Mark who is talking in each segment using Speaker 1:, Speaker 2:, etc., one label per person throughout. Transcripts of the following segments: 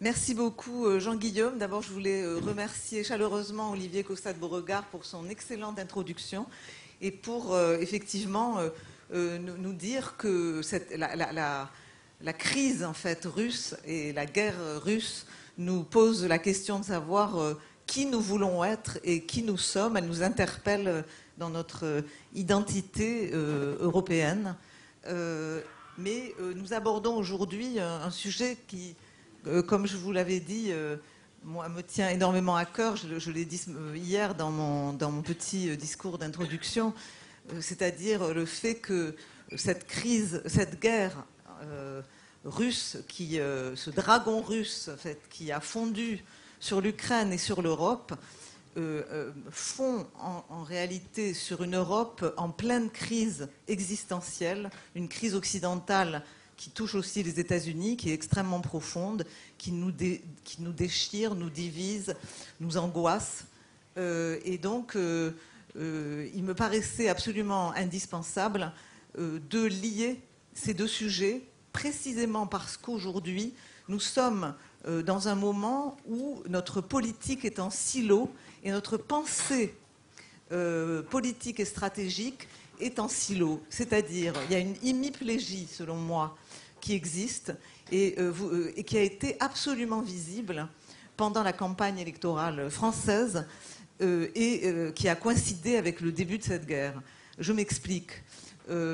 Speaker 1: Merci beaucoup Jean-Guillaume. D'abord, je voulais remercier chaleureusement Olivier Costa-de-Beauregard pour son excellente introduction et pour effectivement nous dire que la crise en fait russe et la guerre russe nous pose la question de savoir qui nous voulons être et qui nous sommes. Elle nous interpelle dans notre identité européenne. Mais nous abordons aujourd'hui un sujet qui, comme je vous l'avais dit, moi, me tient énormément à cœur. Je l'ai dit hier dans mon petit discours d'introduction, c'est-à-dire le fait que cette crise, cette guerre russe, ce dragon russe en fait, qui a fondu sur l'Ukraine et sur l'Europe, fond en réalité sur une Europe en pleine crise existentielle, une crise occidentale qui touche aussi les États-Unis, qui est extrêmement profonde, qui nous déchire, nous divise, nous angoisse. Et donc, il me paraissait absolument indispensable de lier ces deux sujets, précisément parce qu'aujourd'hui, nous sommes dans un moment où notre politique est en silo et notre pensée politique et stratégique est en silo. C'est-à-dire, il y a une hémiplégie, selon moi, qui existe et qui a été absolument visible pendant la campagne électorale française qui a coïncidé avec le début de cette guerre. Je m'explique.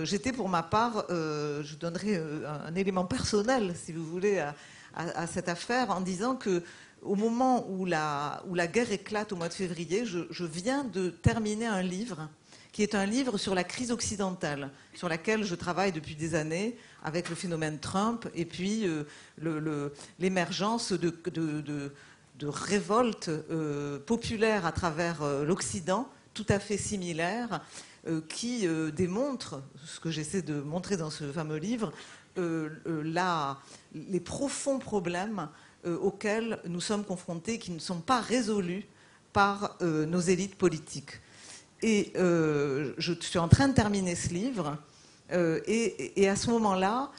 Speaker 1: J'étais pour ma part, je donnerai un élément personnel, si vous voulez, à cette affaire, en disant que au moment où la guerre éclate au mois de février, je viens de terminer un livre qui est un livre sur la crise occidentale, sur laquelle je travaille depuis des années avec le phénomène Trump et puis l'émergence de révoltes populaires à travers l'Occident, tout à fait similaires, qui démontrent, ce que j'essaie de montrer dans ce fameux livre, les profonds problèmes auxquels nous sommes confrontés, qui ne sont pas résolus par nos élites politiques. Et je suis en train de terminer ce livre, et à ce moment-là,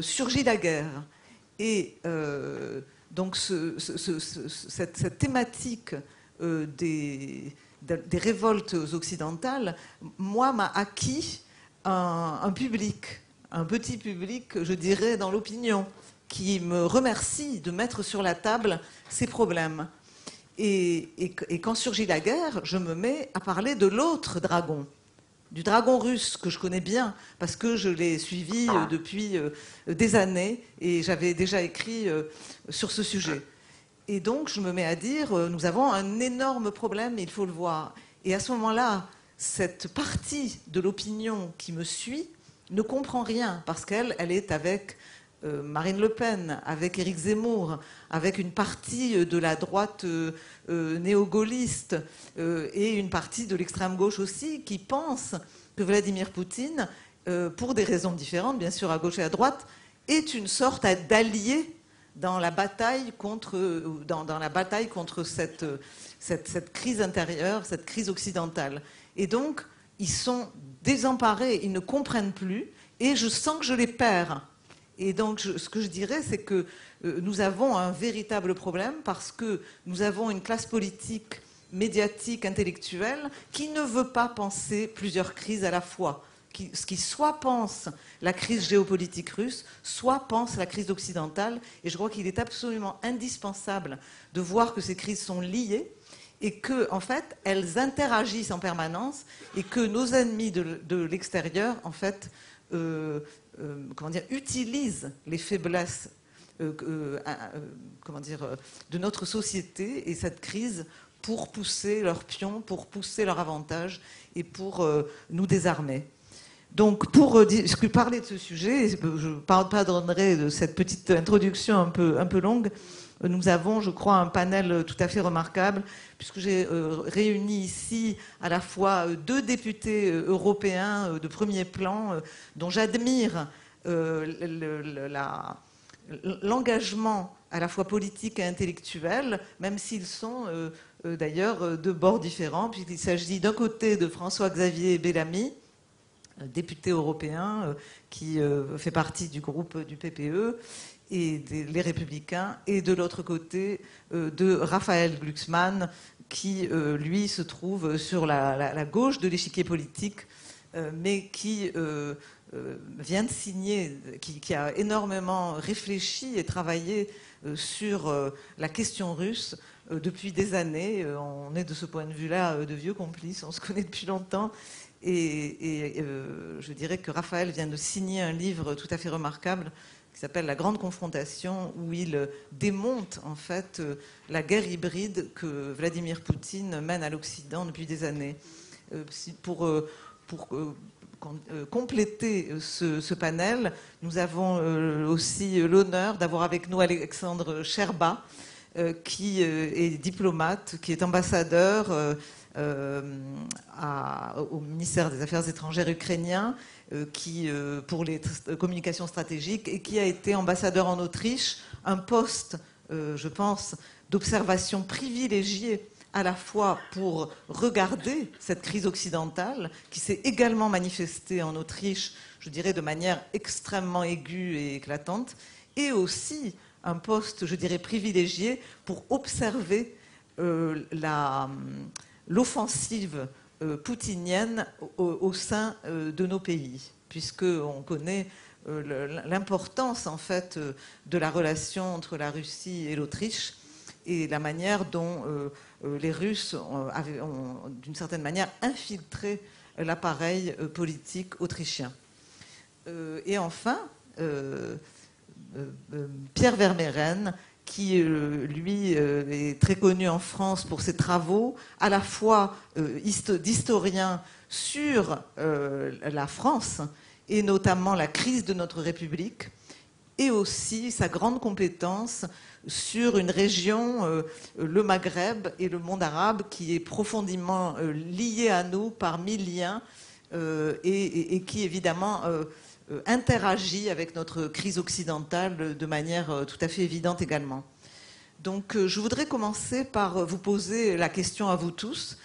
Speaker 1: surgit la guerre. Et donc cette thématique des révoltes occidentales, moi, m'a acquis un public, un petit public, je dirais, dans l'opinion, qui me remercie de mettre sur la table ces problèmes. Et quand surgit la guerre, je me mets à parler de l'autre dragon, du dragon russe, que je connais bien, parce que je l'ai suivi depuis des années, et j'avais déjà écrit sur ce sujet. Et donc, je me mets à dire, nous avons un énorme problème, il faut le voir. Et à ce moment-là, cette partie de l'opinion qui me suit ne comprend rien, parce qu'elle est avec Marine Le Pen, avec Éric Zemmour, avec une partie de la droite néo-gaulliste et une partie de l'extrême gauche aussi, qui pense que Vladimir Poutine, pour des raisons différentes, bien sûr à gauche et à droite, est une sorte d'allié dans la bataille contre cette crise intérieure, cette crise occidentale. Et donc, ils sont désemparés, ils ne comprennent plus, et je sens que je les perds. Et donc, ce que je dirais, c'est que nous avons un véritable problème parce que nous avons une classe politique, médiatique, intellectuelle qui ne veut pas penser plusieurs crises à la fois. Qui soit pense la crise géopolitique russe, soit pense la crise occidentale. Et je crois qu'il est absolument indispensable de voir que ces crises sont liées et que, en fait, elles interagissent en permanence et que nos ennemis de l'extérieur, en fait, utilisent les faiblesses de notre société et cette crise pour pousser leurs pions, pour pousser leur avantage et pour nous désarmer. Donc, pour parler de ce sujet, je pardonnerai de cette petite introduction un peu longue. Nous avons, je crois, un panel tout à fait remarquable, puisque j'ai réuni ici à la fois deux députés européens de premier plan, dont j'admire l'engagement à la fois politique et intellectuel, même s'ils sont d'ailleurs de bords différents, puisqu'il s'agit d'un côté de François-Xavier Bellamy, député européen qui fait partie du groupe du PPE, et les Républicains, et de l'autre côté de Raphaël Glucksmann, qui, lui, se trouve sur la gauche de l'échiquier politique, mais qui vient de signer, qui a énormément réfléchi et travaillé sur la question russe depuis des années. On est de ce point de vue-là de vieux complices, on se connaît depuis longtemps. Et je dirais que Raphaël vient de signer un livre tout à fait remarquable qui s'appelle La Grande Confrontation, où il démonte en fait la guerre hybride que Vladimir Poutine mène à l'Occident depuis des années. Pour compléter ce panel, nous avons aussi l'honneur d'avoir avec nous Alexandre Sherba, qui est diplomate, qui est ambassadeur au ministère des Affaires étrangères ukrainien, pour les communications stratégiques, et qui a été ambassadeur en Autriche, un poste, je pense, d'observation privilégié à la fois pour regarder cette crise occidentale qui s'est également manifestée en Autriche, je dirais de manière extrêmement aiguë et éclatante, et aussi un poste, je dirais, privilégié pour observer l'offensive poutinienne au sein de nos pays, puisqu'on connaît l'importance en fait de la relation entre la Russie et l'Autriche et la manière dont les Russes ont d'une certaine manière infiltré l'appareil politique autrichien. Et enfin, Pierre Vermeyren, qui, lui, est très connu en France pour ses travaux, à la fois d'historien sur la France, et notamment la crise de notre République, et aussi sa grande compétence sur une région, le Maghreb et le monde arabe, qui est profondément liée à nous par mille liens, et qui, évidemment, interagit avec notre crise occidentale de manière tout à fait évidente également. Donc je voudrais commencer par vous poser la question à vous tous.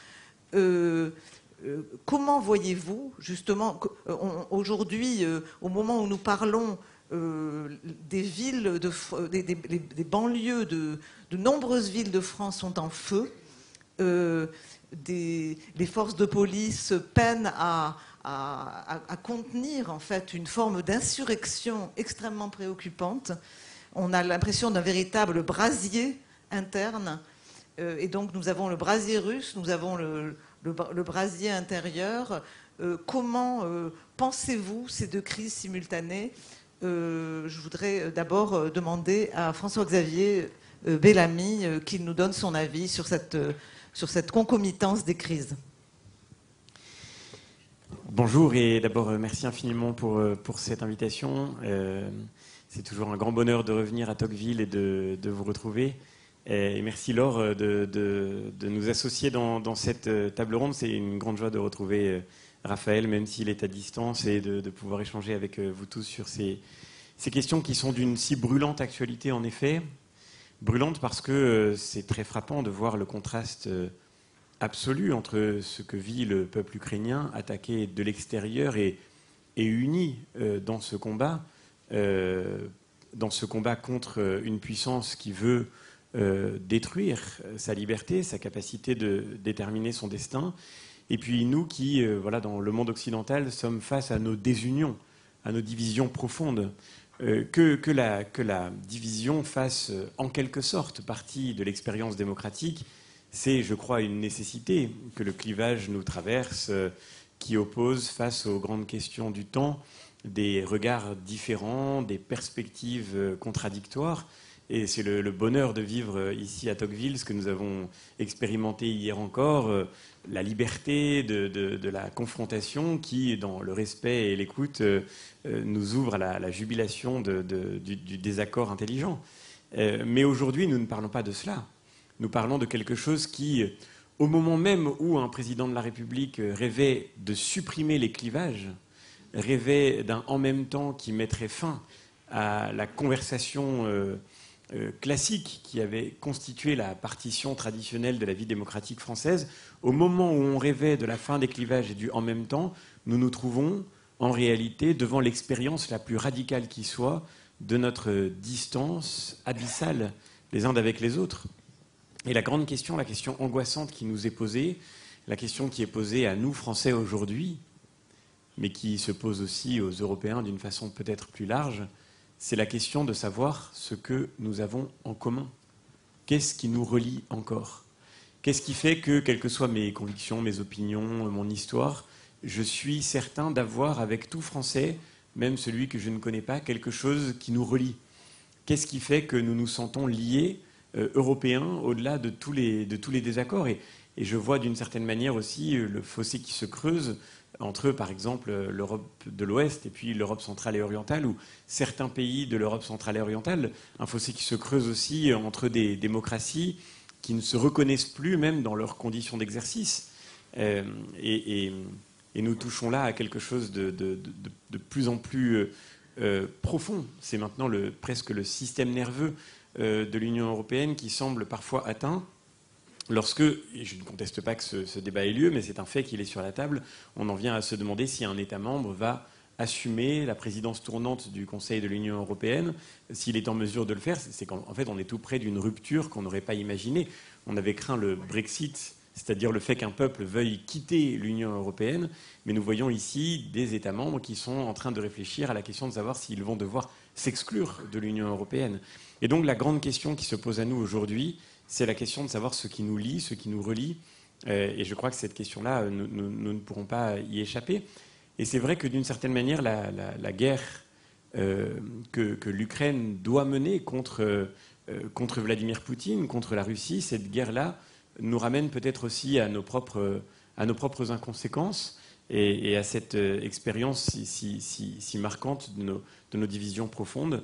Speaker 1: Comment voyez-vous justement aujourd'hui, au moment où nous parlons des villes, des banlieues, de nombreuses villes de France sont en feu, les forces de police peinent à contenir en fait une forme d'insurrection extrêmement préoccupante. On a l'impression d'un véritable brasier interne, et donc nous avons le brasier russe, nous avons le brasier intérieur. Comment pensez-vous ces deux crises simultanées? Je voudrais d'abord demander à François-Xavier Bellamy qu'il nous donne son avis sur cette concomitance des crises.
Speaker 2: Bonjour et d'abord merci infiniment pour cette invitation. C'est toujours un grand bonheur de revenir à Tocqueville et de vous retrouver. Et merci Laure de nous associer dans cette table ronde. C'est une grande joie de retrouver Raphaël, même s'il est à distance, et de pouvoir échanger avec vous tous sur ces questions qui sont d'une si brûlante actualité en effet. Brûlante parce que c'est très frappant de voir le contraste absolu entre ce que vit le peuple ukrainien attaqué de l'extérieur et uni dans ce combat contre une puissance qui veut détruire sa liberté, sa capacité de déterminer son destin. Et puis nous qui, dans le monde occidental, sommes face à nos désunions, à nos divisions profondes. Que la division fasse en quelque sorte partie de l'expérience démocratique, c'est, je crois, une nécessité. Que le clivage nous traverse, qui oppose face aux grandes questions du temps des regards différents, des perspectives contradictoires. Et c'est le bonheur de vivre ici à Tocqueville, ce que nous avons expérimenté hier encore, la liberté de la confrontation qui, dans le respect et l'écoute, nous ouvre à la jubilation du désaccord intelligent. Mais aujourd'hui, nous ne parlons pas de cela. Nous parlons de quelque chose qui, au moment même où un président de la République rêvait de supprimer les clivages, rêvait d'un en même temps qui mettrait fin à la conversation classique qui avait constitué la partition traditionnelle de la vie démocratique française, au moment où on rêvait de la fin des clivages et du en même temps, nous nous trouvons en réalité devant l'expérience la plus radicale qui soit de notre distance abyssale les uns avec les autres. Et la grande question, la question angoissante qui nous est posée, la question qui est posée à nous, Français, aujourd'hui, mais qui se pose aussi aux Européens d'une façon peut-être plus large, c'est la question de savoir ce que nous avons en commun. Qu'est-ce qui nous relie encore? Qu'est-ce qui fait que, quelles que soient mes convictions, mes opinions, mon histoire, je suis certain d'avoir avec tout Français, même celui que je ne connais pas, quelque chose qui nous relie? Qu'est-ce qui fait que nous nous sentons liés, Européens, au-delà de tous les désaccords? Et je vois d'une certaine manière aussi le fossé qui se creuse entre, par exemple, l'Europe de l'Ouest et puis l'Europe centrale et orientale, ou certains pays de l'Europe centrale et orientale, un fossé qui se creuse aussi entre des démocraties qui ne se reconnaissent plus même dans leurs conditions d'exercice. Et nous touchons là à quelque chose de plus en plus profond. C'est maintenant presque le système nerveux de l'Union européenne qui semble parfois atteint lorsque, et je ne conteste pas que ce débat ait lieu, mais c'est un fait qu'il est sur la table, on en vient à se demander si un État membre va assumer la présidence tournante du Conseil de l'Union européenne, s'il est en mesure de le faire. C'est qu'en fait, on est tout près d'une rupture qu'on n'aurait pas imaginée. On avait craint le Brexit, c'est-à-dire le fait qu'un peuple veuille quitter l'Union européenne, mais nous voyons ici des États membres qui sont en train de réfléchir à la question de savoir s'ils vont devoir s'exclure de l'Union européenne. Et donc la grande question qui se pose à nous aujourd'hui, c'est la question de savoir ce qui nous lie, ce qui nous relie. Et je crois que cette question-là, nous ne pourrons pas y échapper. Et c'est vrai que d'une certaine manière, la guerre que l'Ukraine doit mener contre Vladimir Poutine, contre la Russie, cette guerre-là nous ramène peut-être aussi à nos propres inconséquences et à cette expérience si marquante de nos divisions profondes.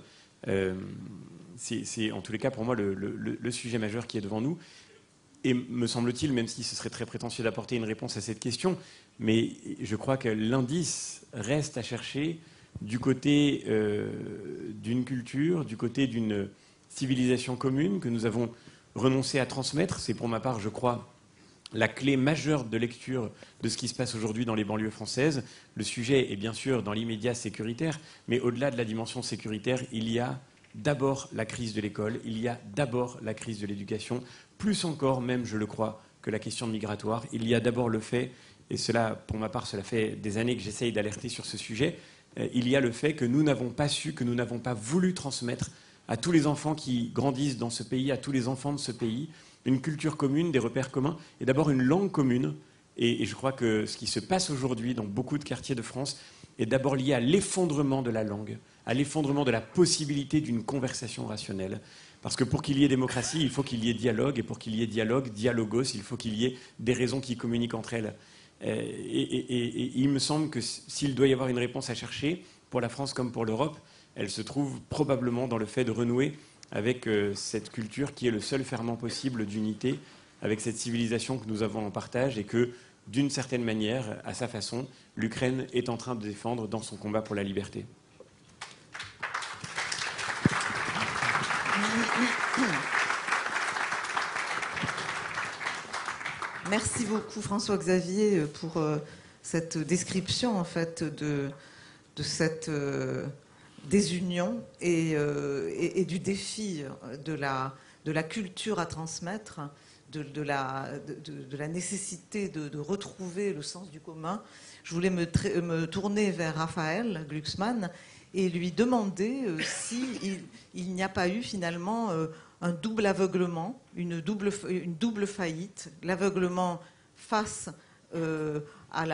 Speaker 2: C'est en tous les cas pour moi le sujet majeur qui est devant nous. Et me semble-t-il, même si ce serait très prétentieux d'apporter une réponse à cette question, mais je crois que l'indice reste à chercher du côté d'une culture, du côté d'une civilisation commune que nous avons renoncé à transmettre. C'est pour ma part, je crois, la clé majeure de lecture de ce qui se passe aujourd'hui dans les banlieues françaises. Le sujet est bien sûr dans l'immédiat sécuritaire, mais au-delà de la dimension sécuritaire, il y a d'abord la crise de l'école, il y a d'abord la crise de l'éducation, plus encore même, je le crois, que la question migratoire. Il y a d'abord le fait, et cela, pour ma part, cela fait des années que j'essaye d'alerter sur ce sujet, il y a le fait que nous n'avons pas su, que nous n'avons pas voulu transmettre à tous les enfants qui grandissent dans ce pays, à tous les enfants de ce pays, une culture commune, des repères communs, et d'abord une langue commune. Et je crois que ce qui se passe aujourd'hui dans beaucoup de quartiers de France est d'abord lié à l'effondrement de la langue, à l'effondrement de la possibilité d'une conversation rationnelle. Parce que pour qu'il y ait démocratie, il faut qu'il y ait dialogue, et pour qu'il y ait dialogue, dialogos, il faut qu'il y ait des raisons qui communiquent entre elles. Et il me semble que s'il doit y avoir une réponse à chercher, pour la France comme pour l'Europe, elle se trouve probablement dans le fait de renouer avec cette culture qui est le seul ferment possible d'unité, avec cette civilisation que nous avons en partage et que, d'une certaine manière, à sa façon, l'Ukraine est en train de défendre dans son combat pour la liberté.
Speaker 1: Merci beaucoup François-Xavier pour cette description en fait de cette désunion et du défi de la culture à transmettre, de la nécessité de retrouver le sens du commun. Je voulais me tourner vers Raphaël Glucksmann et lui demander s'il n'y a pas eu finalement un double aveuglement, une double faillite, l'aveuglement face à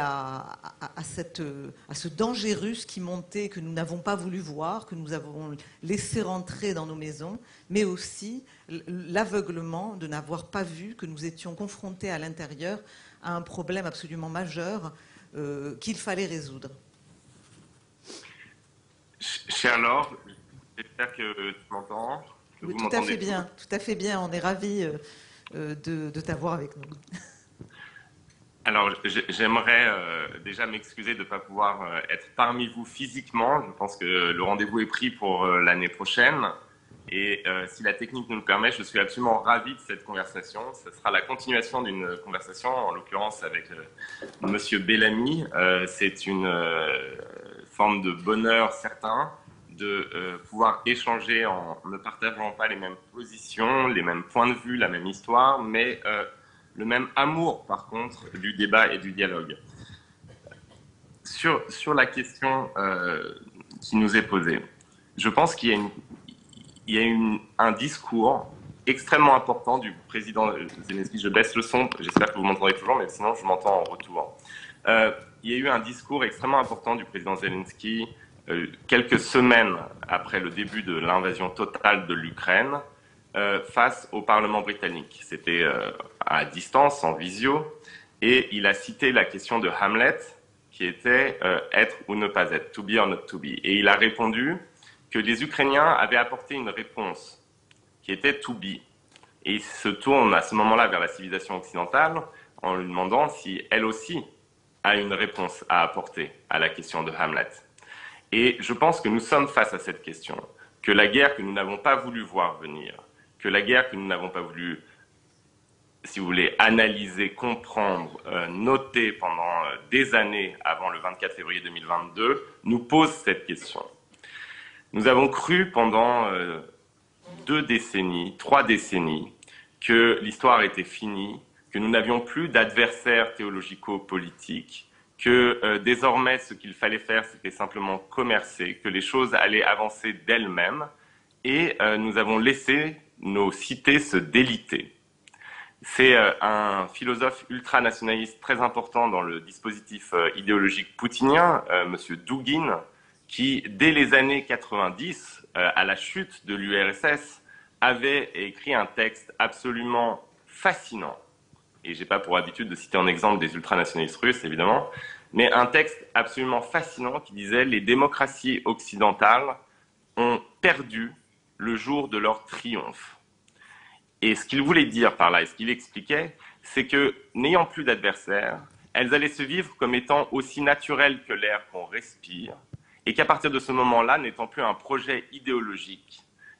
Speaker 1: ce danger russe qui montait, que nous n'avons pas voulu voir, que nous avons laissé rentrer dans nos maisons, mais aussi l'aveuglement de n'avoir pas vu que nous étions confrontés à l'intérieur à un problème absolument majeur qu'il fallait résoudre.
Speaker 3: Cher Laure, j'espère que tu m'entends.
Speaker 1: Oui, tout à fait bien. On est ravis de t'avoir avec nous.
Speaker 3: Alors, j'aimerais déjà m'excuser de ne pas pouvoir être parmi vous physiquement. Je pense que le rendez-vous est pris pour l'année prochaine. Et si la technique nous le permet, je suis absolument ravi de cette conversation. Ce sera la continuation d'une conversation, en l'occurrence avec Monsieur Bellamy. C'est une forme de bonheur certain de pouvoir échanger en ne partageant pas les mêmes positions, les mêmes points de vue, la même histoire, mais le même amour, par contre, du débat et du dialogue. Sur la question qui nous est posée, je pense qu'il y a un discours extrêmement important du président Zelensky. Je baisse le son, j'espère que vous m'entendez toujours, mais sinon je m'entends en retour. Il y a eu un discours extrêmement important du président Zelensky quelques semaines après le début de l'invasion totale de l'Ukraine face au Parlement britannique. C'était à distance, en visio, et il a cité la question de Hamlet, qui était être ou ne pas être, to be or not to be. Et il a répondu que les Ukrainiens avaient apporté une réponse qui était to be. Et il se tourne à ce moment-là vers la civilisation occidentale en lui demandant si elle aussi a une réponse à apporter à la question de Hamlet. Et je pense que nous sommes face à cette question, que la guerre que nous n'avons pas voulu voir venir, que la guerre que nous n'avons pas voulu, si vous voulez, analyser, comprendre, noter pendant des années avant le 24 février 2022, nous pose cette question. Nous avons cru pendant 2 décennies, 3 décennies, que l'histoire était finie, que nous n'avions plus d'adversaires théologico-politiques, que désormais ce qu'il fallait faire c'était simplement commercer, que les choses allaient avancer d'elles-mêmes, et nous avons laissé nos cités se déliter. C'est un philosophe ultranationaliste très important dans le dispositif idéologique poutinien, M. Dugin, qui, dès les années 90, à la chute de l'URSS, avait écrit un texte absolument fascinant. Et je n'ai pas pour habitude de citer en exemple des ultranationalistes russes, évidemment, mais un texte absolument fascinant qui disait « Les démocraties occidentales ont perdu le jour de leur triomphe ». Et ce qu'il voulait dire par là, et ce qu'il expliquait, c'est que, n'ayant plus d'adversaires, elles allaient se vivre comme étant aussi naturelles que l'air qu'on respire, et qu'à partir de ce moment-là, n'étant plus un projet idéologique,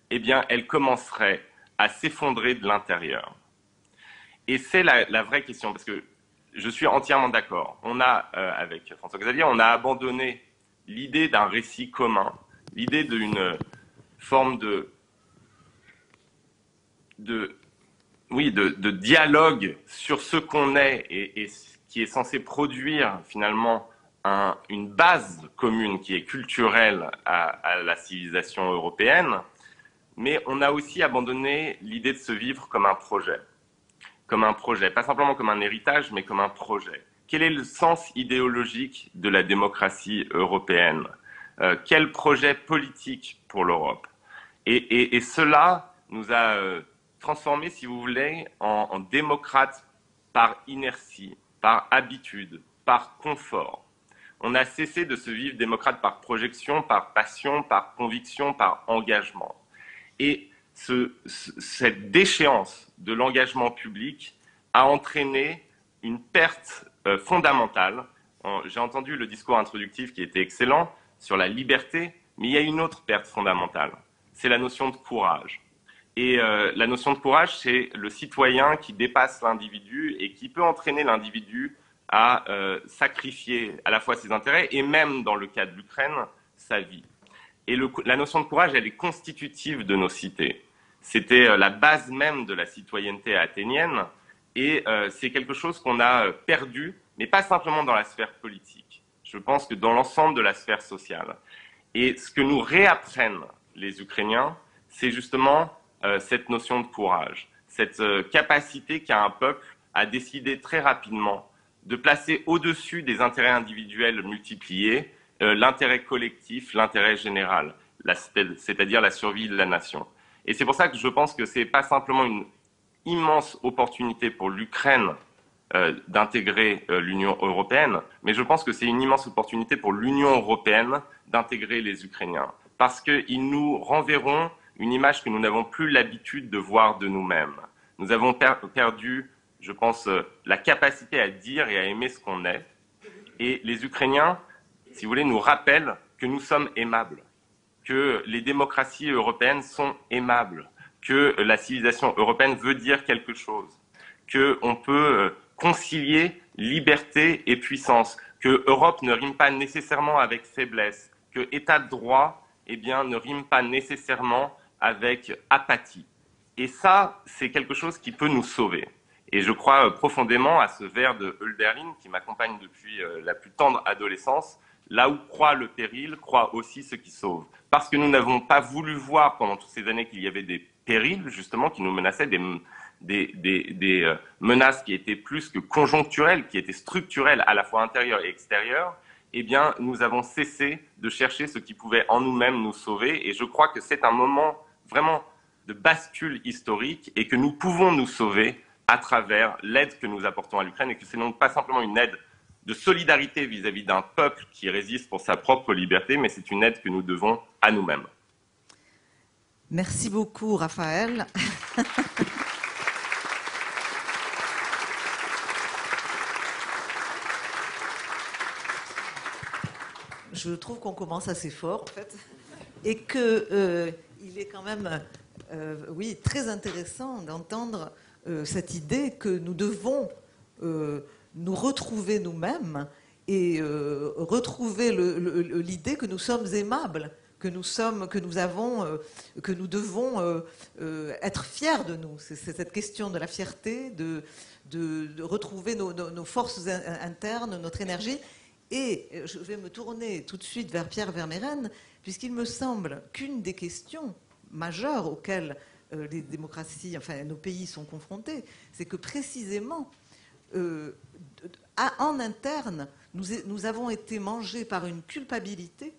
Speaker 3: eh bien, elles commenceraient à s'effondrer de l'intérieur. Et c'est la vraie question, parce que je suis entièrement d'accord. On a, avec François Xavier, on a abandonné l'idée d'un récit commun, l'idée d'une forme de dialogue sur ce qu'on est et qui est censé produire finalement une base commune qui est culturelle à la civilisation européenne, mais on a aussi abandonné l'idée de se vivre comme un projet, pas simplement comme un héritage, mais comme un projet. Quel est le sens idéologique de la démocratie européenne? Quel projet politique pour l'Europe? Et cela nous a transformés, si vous voulez, en démocrates par inertie, par habitude, par confort. On a cessé de se vivre démocrate par projection, par passion, par conviction, par engagement. Et cette déchéance de l'engagement public a entraîné une perte fondamentale. J'ai entendu le discours introductif qui était excellent sur la liberté, mais il y a une autre perte fondamentale, c'est la notion de courage. Et la notion de courage, c'est le citoyen qui dépasse l'individu et qui peut entraîner l'individu à sacrifier à la fois ses intérêts et même, dans le cas de l'Ukraine, sa vie. Et la notion de courage, elle est constitutive de nos cités. C'était la base même de la citoyenneté athénienne et c'est quelque chose qu'on a perdu, mais pas simplement dans la sphère politique. Je pense que dans l'ensemble de la sphère sociale. Et ce que nous réapprennent les Ukrainiens, c'est justement cette notion de courage, cette capacité qu'a un peuple à décider très rapidement de placer au-dessus des intérêts individuels multipliés l'intérêt collectif, l'intérêt général, c'est-à-dire la survie de la nation. Et c'est pour ça que je pense que ce n'est pas simplement une immense opportunité pour l'Ukraine d'intégrer l'Union européenne, mais je pense que c'est une immense opportunité pour l'Union européenne d'intégrer les Ukrainiens, parce qu'ils nous renverront une image que nous n'avons plus l'habitude de voir de nous-mêmes. Nous avons perdu, je pense, la capacité à dire et à aimer ce qu'on est, et les Ukrainiens, si vous voulez, nous rappellent que nous sommes aimables, que les démocraties européennes sont aimables, que la civilisation européenne veut dire quelque chose, qu'on peut concilier liberté et puissance, que Europe ne rime pas nécessairement avec faiblesse, que État de droit eh bien, ne rime pas nécessairement avec apathie. Et ça, c'est quelque chose qui peut nous sauver. Et je crois profondément à ce vers de Hölderlin qui m'accompagne depuis la plus tendre adolescence. Là où croit le péril, croit aussi ce qui sauve. Parce que nous n'avons pas voulu voir pendant toutes ces années qu'il y avait des périls, justement, qui nous menaçaient, des menaces qui étaient plus que conjoncturelles, qui étaient structurelles à la fois intérieures et extérieures, eh bien, nous avons cessé de chercher ce qui pouvait en nous-mêmes nous sauver. Et je crois que c'est un moment vraiment de bascule historique et que nous pouvons nous sauver à travers l'aide que nous apportons à l'Ukraine et que c'est donc pas simplement une aide de solidarité vis-à-vis d'un peuple qui résiste pour sa propre liberté, mais c'est une aide que nous devons à nous-mêmes.
Speaker 1: Merci beaucoup, Raphaël. Je trouve qu'on commence assez fort, en fait, et qu'il est quand même, oui, très intéressant d'entendre cette idée que nous devons nous retrouver nous-mêmes et retrouver l'idée que nous sommes aimables, que nous devons être fiers de nous. C'est cette question de la fierté, de retrouver nos forces internes, notre énergie. Et je vais me tourner tout de suite vers Pierre Vermeyren, puisqu'il me semble qu'une des questions majeures auxquelles les démocraties, enfin nos pays sont confrontés, c'est que précisément, en interne, nous avons été mangés par une culpabilité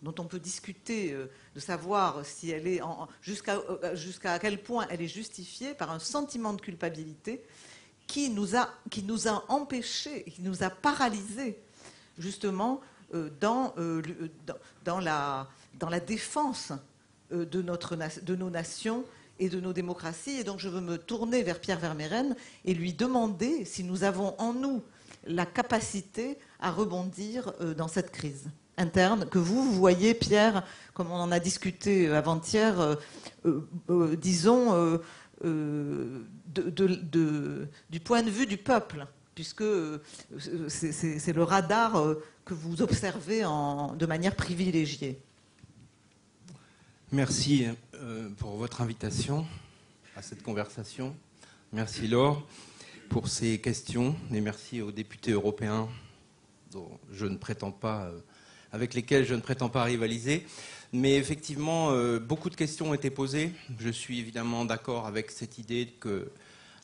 Speaker 1: dont on peut discuter de savoir si elle est jusqu'à quel point elle est justifiée par un sentiment de culpabilité qui nous a empêchés, qui nous a paralysés justement dans la défense de nos nations et de nos démocraties. Et donc je veux me tourner vers Pierre Vermeyren et lui demander si nous avons en nous la capacité à rebondir dans cette crise interne que vous voyez, Pierre, comme on en a discuté avant-hier, disons, du point de vue du peuple, puisque c'est le radar que vous observez de manière privilégiée.
Speaker 4: Merci pour votre invitation à cette conversation. Merci Laure pour ces questions et merci aux députés européens avec lesquels je ne prétends pas rivaliser. Mais effectivement, beaucoup de questions ont été posées. Je suis évidemment d'accord avec cette idée que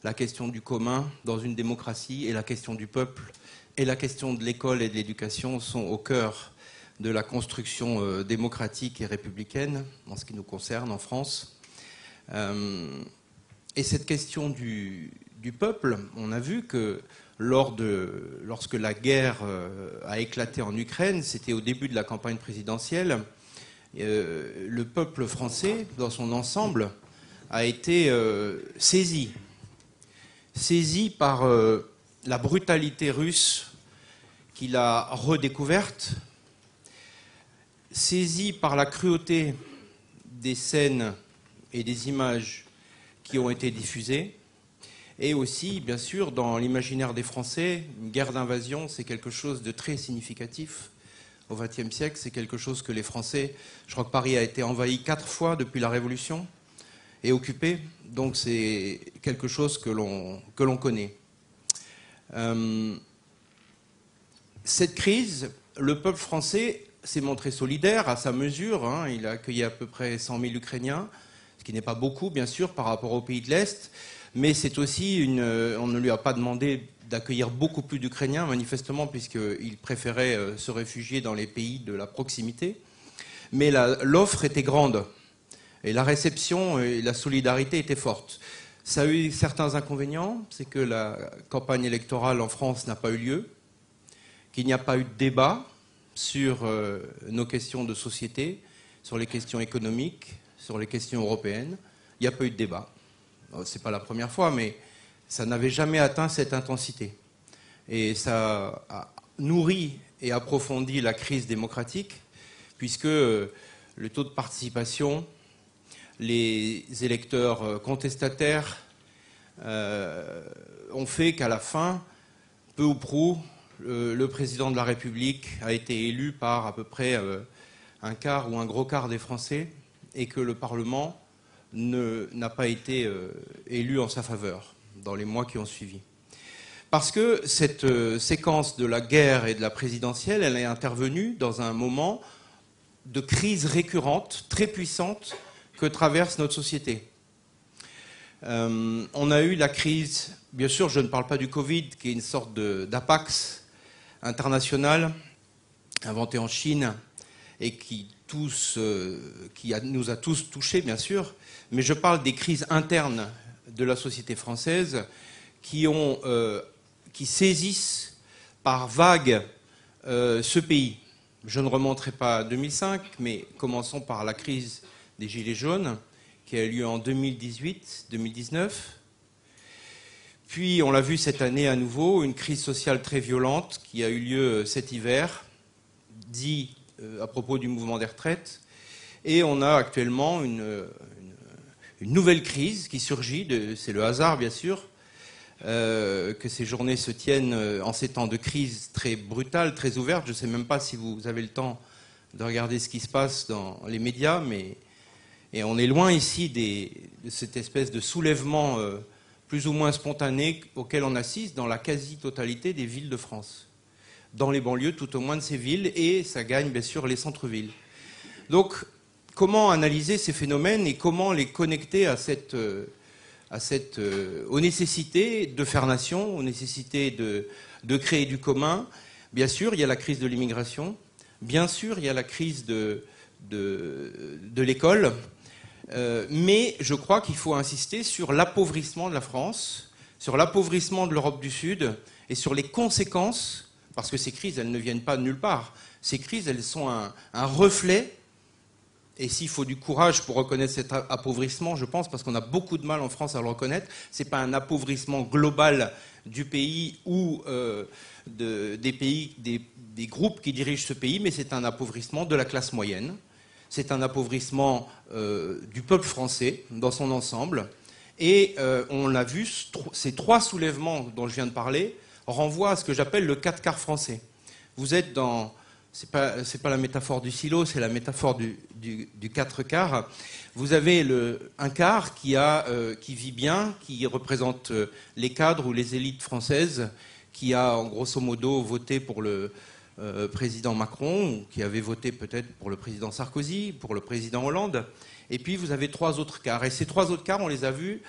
Speaker 4: la question du commun dans une démocratie et la question du peuple et la question de l'école et de l'éducation sont au cœur de la construction démocratique et républicaine, en ce qui nous concerne en France. Et cette question du peuple, on a vu que lorsque la guerre a éclaté en Ukraine, c'était au début de la campagne présidentielle, le peuple français, dans son ensemble, a été saisi par la brutalité russe qu'il a redécouverte, saisi par la cruauté des scènes et des images qui ont été diffusées, et aussi, bien sûr, dans l'imaginaire des Français, une guerre d'invasion, c'est quelque chose de très significatif. Au XXe siècle, c'est quelque chose que les Français... Je crois que Paris a été envahi 4 fois depuis la Révolution et occupé, donc c'est quelque chose que l'on connaît. Cette crise, le peuple français s'est montré solidaire à sa mesure. Il a accueilli à peu près 100 000 Ukrainiens, ce qui n'est pas beaucoup, bien sûr, par rapport aux pays de l'Est. Mais c'est aussi on ne lui a pas demandé d'accueillir beaucoup plus d'Ukrainiens, manifestement, puisqu'il préférait se réfugier dans les pays de la proximité. Mais l'offre était grande. Et la réception et la solidarité étaient fortes. Ça a eu certains inconvénients, c'est que la campagne électorale en France n'a pas eu lieu, qu'il n'y a pas eu de débat sur nos questions de société, sur les questions économiques, sur les questions européennes. Il n'y a pas eu de débat. Ce n'est pas la première fois, mais ça n'avait jamais atteint cette intensité. Et ça a nourri et approfondi la crise démocratique, puisque le taux de participation, les électeurs contestataires ont fait qu'à la fin, peu ou prou, le président de la République a été élu par à peu près un quart ou un gros quart des Français et que le Parlement n'a pas été élu en sa faveur dans les mois qui ont suivi. Parce que cette séquence de la guerre et de la présidentielle, elle est intervenue dans un moment de crise récurrente, très puissante, que traverse notre société. On a eu la crise, bien sûr, je ne parle pas du Covid, qui est une sorte d'apax international, inventé en Chine, et qui nous a tous touchés, bien sûr, mais je parle des crises internes de la société française qui saisissent par vagues ce pays. Je ne remonterai pas à 2005, mais commençons par la crise des Gilets jaunes, qui a eu lieu en 2018-2019. Puis, on l'a vu cette année à nouveau, une crise sociale très violente qui a eu lieu cet hiver, dit à propos du mouvement des retraites. Et on a actuellement une nouvelle crise qui surgit, c'est le hasard bien sûr, que ces journées se tiennent en ces temps de crise très brutale, très ouverte. Je ne sais même pas si vous avez le temps de regarder ce qui se passe dans les médias, et on est loin ici de cette espèce de soulèvement plus ou moins spontané auquel on assiste dans la quasi-totalité des villes de France. Dans les banlieues, tout au moins de ces villes, et ça gagne bien sûr les centres-villes. Donc, comment analyser ces phénomènes et comment les connecter aux nécessités de faire nation, aux nécessités de créer du commun? Bien sûr, il y a la crise de l'immigration. Bien sûr, il y a la crise de l'école. Mais je crois qu'il faut insister sur l'appauvrissement de la France, sur l'appauvrissement de l'Europe du Sud et sur les conséquences, parce que ces crises, elles ne viennent pas de nulle part. Ces crises, elles sont un reflet. Et s'il faut du courage pour reconnaître cet appauvrissement, je pense, parce qu'on a beaucoup de mal en France à le reconnaître, ce n'est pas un appauvrissement global du pays ou des groupes qui dirigent ce pays, mais c'est un appauvrissement de la classe moyenne. C'est un appauvrissement du peuple français dans son ensemble. Et on l'a vu, ces trois soulèvements dont je viens de parler renvoient à ce que j'appelle le 4 quarts français. Vous êtes dans... C'est pas la métaphore du silo, c'est la métaphore du 4 quarts. Vous avez un quart qui vit bien, qui représente les cadres ou les élites françaises, qui a en grosso modo voté pour le président Macron, ou qui avait voté peut-être pour le président Sarkozy, pour le président Hollande. Et puis vous avez trois autres quarts. Et ces trois autres quarts, on les a vus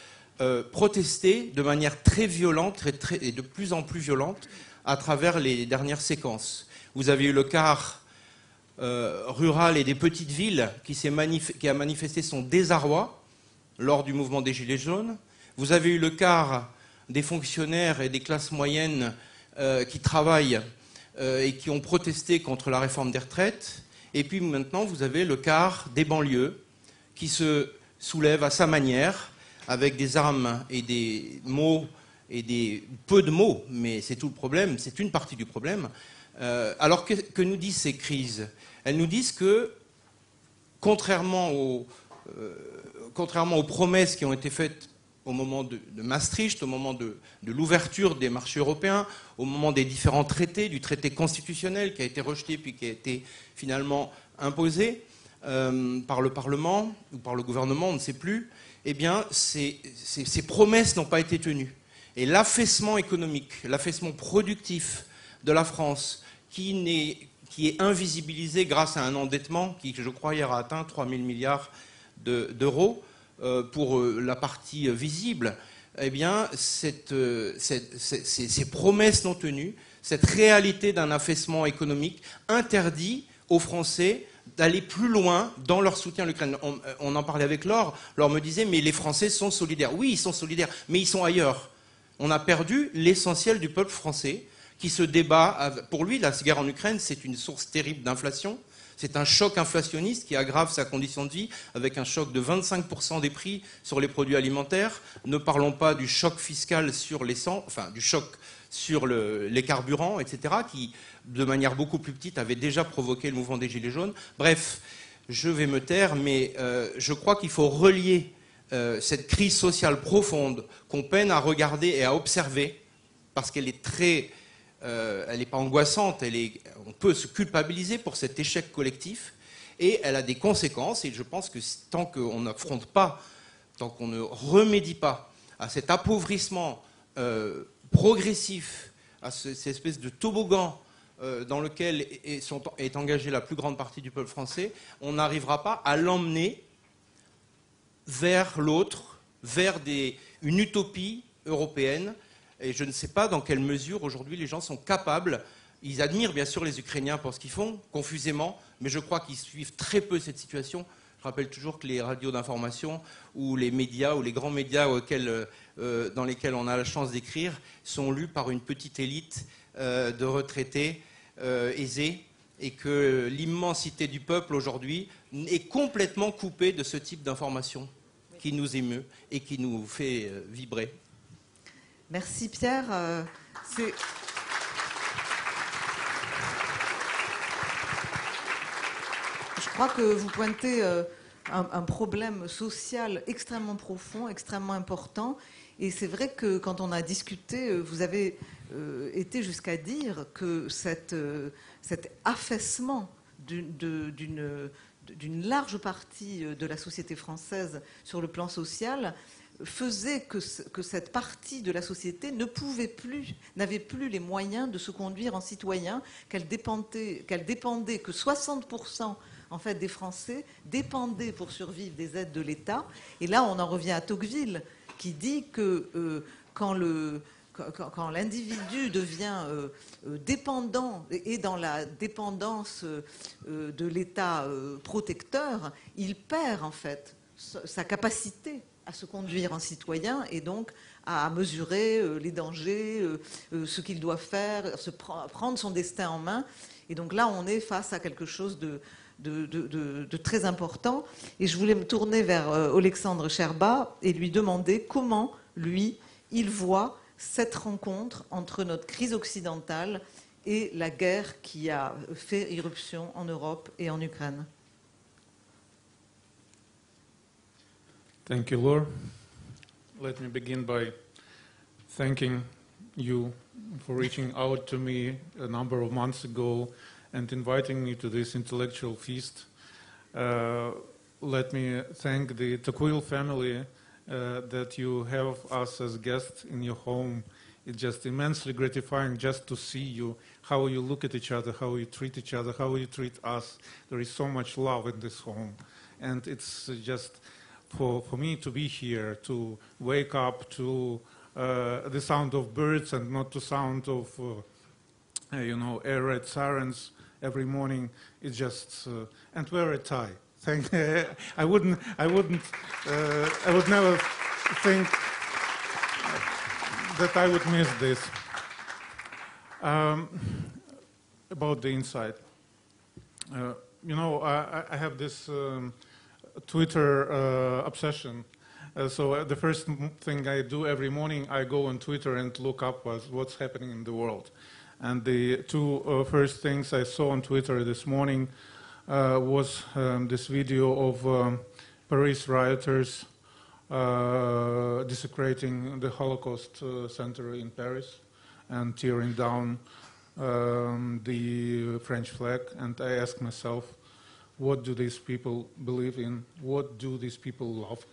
Speaker 4: protester de manière très violente et de plus en plus violente à travers les dernières séquences. Vous avez eu le quart rural et des petites villes qui a manifesté son désarroi lors du mouvement des Gilets jaunes. Vous avez eu le quart des fonctionnaires et des classes moyennes qui travaillent et qui ont protesté contre la réforme des retraites. Et puis maintenant, vous avez le quart des banlieues qui se soulève à sa manière avec des armes et des mots et peu de mots, mais c'est tout le problème, c'est une partie du problème. Alors que nous disent ces crises? Elles nous disent que, contrairement aux promesses qui ont été faites au moment de Maastricht, au moment de l'ouverture des marchés européens, au moment des différents traités, du traité constitutionnel qui a été rejeté puis qui a été finalement imposé par le Parlement ou par le gouvernement, on ne sait plus, eh bien, ces promesses n'ont pas été tenues. Et l'affaissement économique, l'affaissement productif de la France, qui est invisibilisé grâce à un endettement qui, je crois, hier a atteint 3 000 milliards d'euros pour la partie visible, eh bien, ces promesses non tenues, cette réalité d'un affaissement économique interdit aux Français d'aller plus loin dans leur soutien à l'Ukraine. On en parlait avec Laure. Laure me disait, mais les Français sont solidaires. Oui, ils sont solidaires, mais ils sont ailleurs. On a perdu l'essentiel du peuple français qui se débat. Pour lui, la guerre en Ukraine, c'est une source terrible d'inflation. C'est un choc inflationniste qui aggrave sa condition de vie avec un choc de 25% des prix sur les produits alimentaires. Ne parlons pas du choc fiscal sur l'essence, enfin du choc sur les carburants, etc., qui, de manière beaucoup plus petite, avait déjà provoqué le mouvement des Gilets jaunes. Bref, je vais me taire, mais je crois qu'il faut relier cette crise sociale profonde qu'on peine à regarder et à observer, parce qu'elle est très... elle n'est pas angoissante, on peut se culpabiliser pour cet échec collectif, Et elle a des conséquences, et je pense que tant qu'on n'affronte pas, tant qu'on ne remédie pas à cet appauvrissement progressif, à cette espèce de toboggan dans lequel est engagée la plus grande partie du peuple français, on n'arrivera pas à l'emmener vers l'autre, vers une utopie européenne. Et je ne sais pas dans quelle mesure aujourd'hui les gens sont capables. Ils admirent bien sûr les Ukrainiens pour ce qu'ils font, confusément, mais je crois qu'ils suivent très peu cette situation. Je rappelle toujours que les radios d'information ou les médias ou les grands médias dans lesquels on a la chance d'écrire sont lus par une petite élite de retraités aisés, et que l'immensité du peuple aujourd'hui est complètement coupée de ce type d'information qui nous émeut et qui nous fait vibrer.
Speaker 1: Merci Pierre. Je crois que vous pointez un problème social extrêmement profond, extrêmement important. Et c'est vrai que quand on a discuté, vous avez été jusqu'à dire que cet affaissement d'une large partie de la société française sur le plan social faisait que cette partie de la société n'avait plus les moyens de se conduire en citoyen, qu'elle dépendait, que 60% en fait des Français dépendaient pour survivre des aides de l'État. Et là, on en revient à Tocqueville, qui dit que quand l'individu devient dépendant et dans la dépendance de l'État protecteur, il perd en fait sa capacité à se conduire en citoyen et donc à mesurer les dangers, ce qu'il doit faire, prendre son destin en main. Et donc là, on est face à quelque chose de très important. Et je voulais me tourner vers Oleksandr Scherba et lui demander comment, lui, il voit cette rencontre entre notre crise occidentale et la guerre qui a fait irruption en Europe et en Ukraine.
Speaker 5: Thank you, Laure. Let me begin by thanking you for reaching out to me a number of months ago and inviting me to this intellectual feast. Let me thank the Tocqueville family that you have us as guests in your home. It's just immensely gratifying just to see you, how you look at each other, how you treat each other, how you treat us. There is so much love in this home. And it's just for me to be here, to wake up to the sound of birds and not the sound of, air raid sirens every morning. It's just, and wear a tie. I would never think that I would miss this. About the inside. I have this Twitter obsession. So the first thing I do every morning, I go on Twitter and look up what's happening in the world. And the two first things I saw on Twitter this morning was this video of Paris rioters desecrating the Holocaust Center in Paris and tearing down the French flag. And I asked myself, what do these people believe in? What do these people love?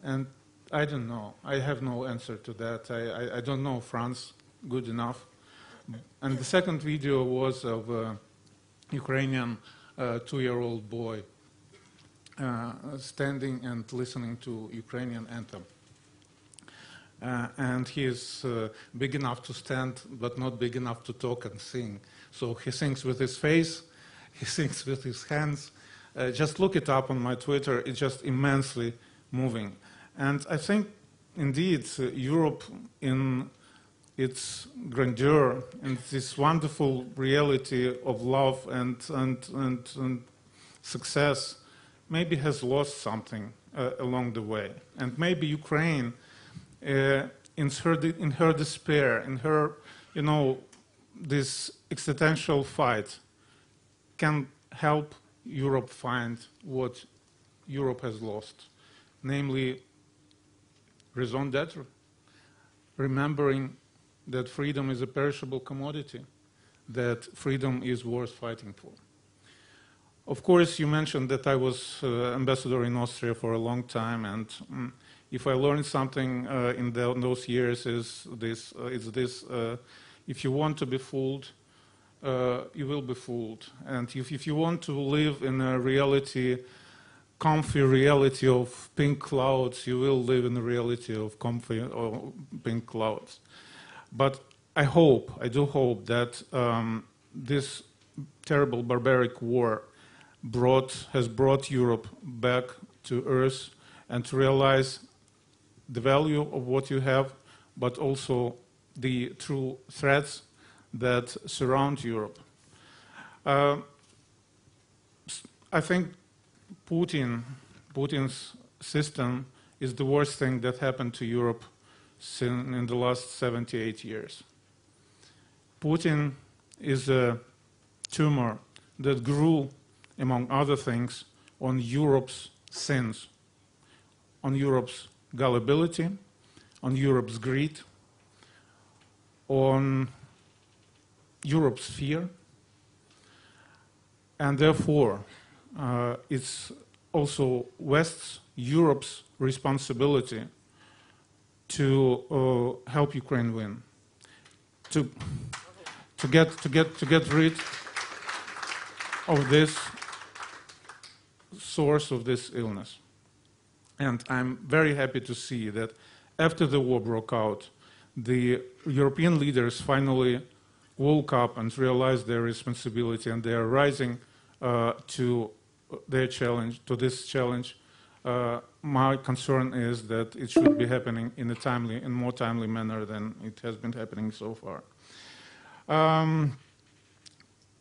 Speaker 5: And I don't know. I have no answer to that. I don't know France good enough. And the second video was of a Ukrainian 2-year-old boy standing and listening to Ukrainian anthem. And he is big enough to stand, but not big enough to talk and sing. So he sings with his face, he sings with his hands. Just look it up on my Twitter. It's just immensely moving. And I think, indeed, Europe in its grandeur and this wonderful reality of love and success maybe has lost something along the way. And maybe Ukraine, in her despair, in her, this existential fight, can help Europe find what Europe has lost, namely raison d'être, remembering that freedom is a perishable commodity, that freedom is worth fighting for. Of course, you mentioned that I was ambassador in Austria for a long time, and if I learned something in those years is this: if you want to be fooled, you will be fooled, and if you want to live in a reality, comfy reality of pink clouds, you will live in the reality of comfy or pink clouds. But I do hope that this terrible barbaric war has brought Europe back to earth and to realize the value of what you have, but also the true threats that surround Europe. I think Putin's system is the worst thing that happened to Europe in the last 78 years. Putin is a tumor that grew, among other things, on Europe's sins, on Europe's gullibility, on Europe's greed, on Europe's fear, and therefore it's also Europe's responsibility to help Ukraine win, to get rid of this source of this illness. And I'm very happy to see that after the war broke out, the European leaders finally woke up and realized their responsibility, and they are rising to their challenge, to this challenge. My concern is that it should be happening in a more timely manner than it has been happening so far.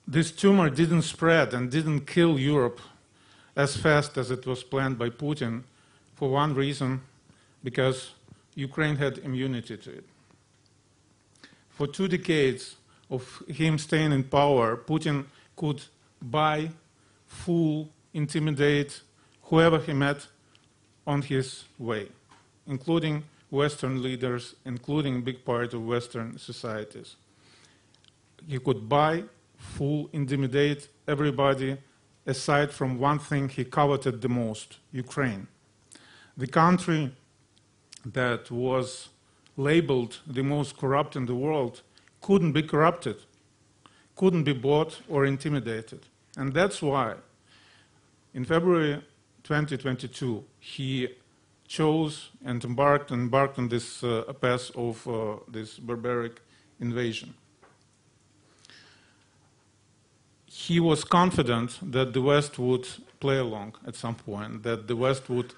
Speaker 5: This tumor didn't spread and didn't kill Europe as fast as it was planned by Putin, for one reason, because Ukraine had immunity to it. For 2 decades of him staying in power, Putin could buy, fool, intimidate whoever he met on his way, including Western leaders, including a big part of Western societies. He could buy, fool, intimidate everybody, aside from one thing he coveted the most: Ukraine. The country that was labeled the most corrupt in the world couldn't be corrupted, couldn't be bought or intimidated. And that's why in February 2022 he chose and embarked on this path of this barbaric invasion. He was confident that the West would play along at some point, that the West would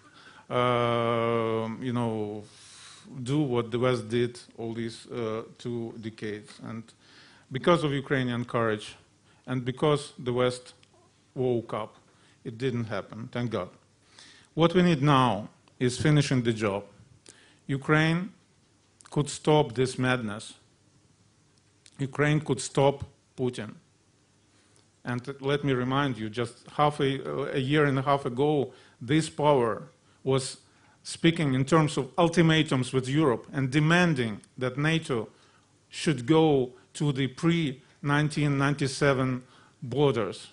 Speaker 5: do what the West did all these 2 decades. And because of Ukrainian courage and because the West woke up, it didn't happen, thank God. What we need now is finishing the job. Ukraine could stop this madness. Ukraine could stop Putin. And let me remind you, just a year and a half ago, this power was speaking in terms of ultimatums with Europe and demanding that NATO should go to the pre-1997 borders.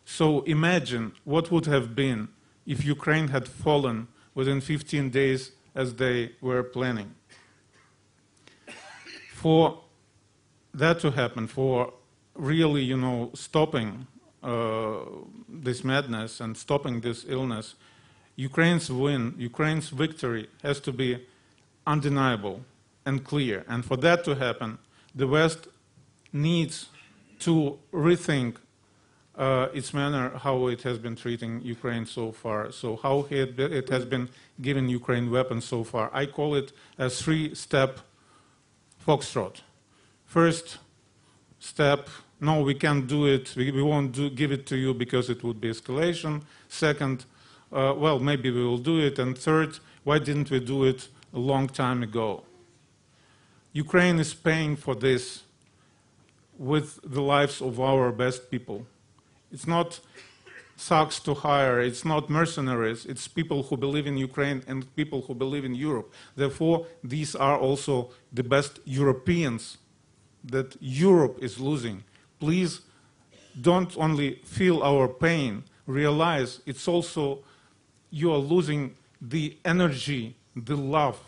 Speaker 5: So imagine what would have been if Ukraine had fallen within 15 days as they were planning. For that to happen, for really, stopping this madness and stopping this illness, Ukraine's victory has to be undeniable and clear. And for that to happen, the West needs to rethink its manner, how it has been treating Ukraine so far, so how it has been giving Ukraine weapons so far. I call it a 3-step foxtrot. First step: no, we can't do it, we won't give it to you because it would be escalation. Second, well, maybe we will do it. And third, why didn't we do it a long time ago? Ukraine is paying for this with the lives of our best people. It's not thugs to hire, it's not mercenaries, it's people who believe in Ukraine and people who believe in Europe. Therefore, these are also the best Europeans that Europe is losing. Please don't only feel our pain, realize it's also you are losing the energy, the love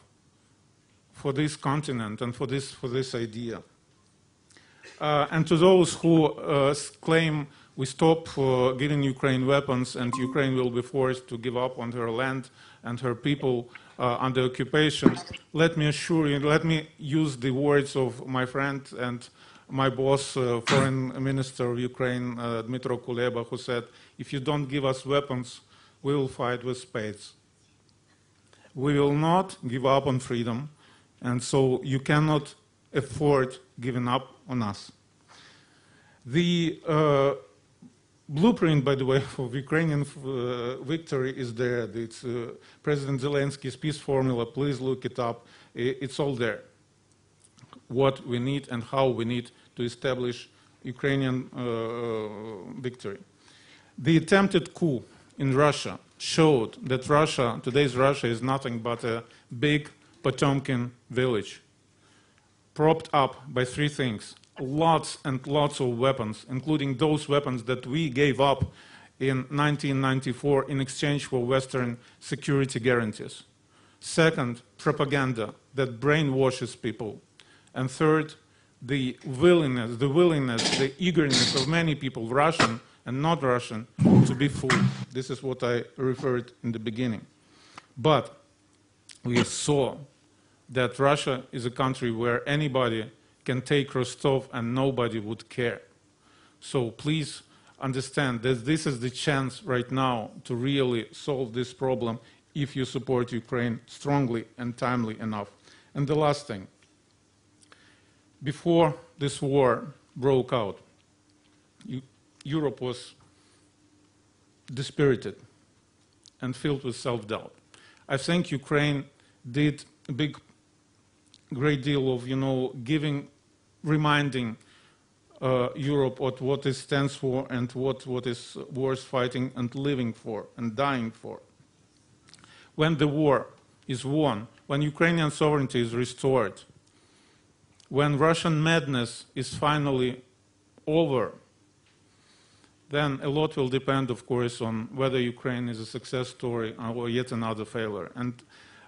Speaker 5: for this continent and for this idea. And to those who claim we stop giving Ukraine weapons and Ukraine will be forced to give up on her land and her people under occupation, let me assure you, let me use the words of my friend and my boss, Foreign Minister of Ukraine, Dmytro Kuleba, who said, if you don't give us weapons, we will fight with spades. We will not give up on freedom, and so you cannot afford giving up on us. The blueprint, by the way, for Ukrainian victory is there. It's President Zelensky's peace formula. Please look it up. It's all there. What we need and how we need to establish Ukrainian victory. The attempted coup in Russia showed that Russia, today's Russia, is nothing but a big Potemkin village, propped up by three things. Lots and lots of weapons, including those weapons that we gave up in 1994 in exchange for Western security guarantees. Second, propaganda that brainwashes people. And third, the willingness, the eagerness of many people, Russian and not Russian, to be fooled. This is what I referred in the beginning. But we saw that Russia is a country where anybody can take Rostov and nobody would care. So please understand that this is the chance right now to really solve this problem if you support Ukraine strongly and timely enough. And the last thing, before this war broke out, Europe was dispirited and filled with self-doubt. I think Ukraine did a great deal of, reminding Europe of what it stands for and what is worth fighting and living for and dying for. When the war is won, when Ukrainian sovereignty is restored, when Russian madness is finally over, then a lot will depend, of course, on whether Ukraine is a success story or yet another failure. And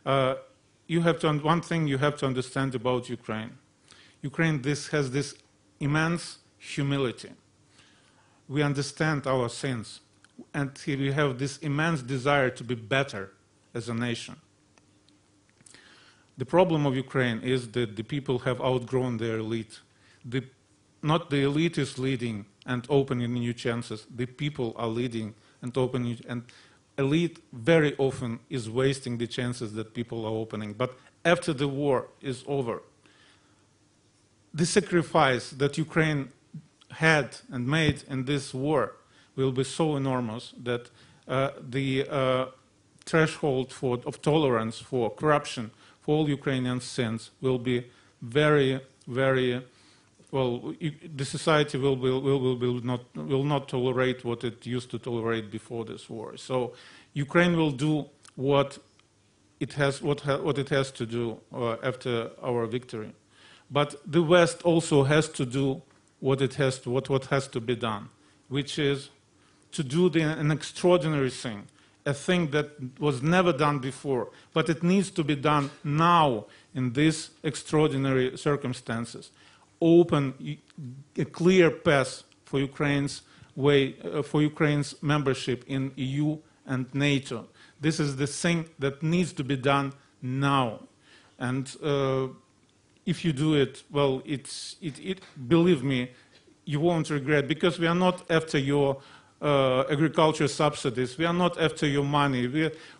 Speaker 5: one thing you have to understand about Ukraine. Ukraine has this immense humility. We understand our sins, and we have this immense desire to be better as a nation. The problem of Ukraine is that the people have outgrown their elite. Not the elite is leading and opening new chances. The people are leading and opening, and elite very often is wasting the chances that people are opening. But after the war is over, the sacrifice that Ukraine had and made in this war will be so enormous that the threshold of tolerance for corruption, for all Ukrainian sins, will be very, very, well, the society will not tolerate what it used to tolerate before this war. So Ukraine will do what it has to do after our victory. But the West also has to do what has to be done, which is to do an extraordinary thing, a thing that was never done before, but it needs to be done now in these extraordinary circumstances. Open a clear path for Ukraine's membership in EU and NATO. This is the thing that needs to be done now, and if you do it, well, believe me, you won't regret, because we are not after your agriculture subsidies. We are not after your money.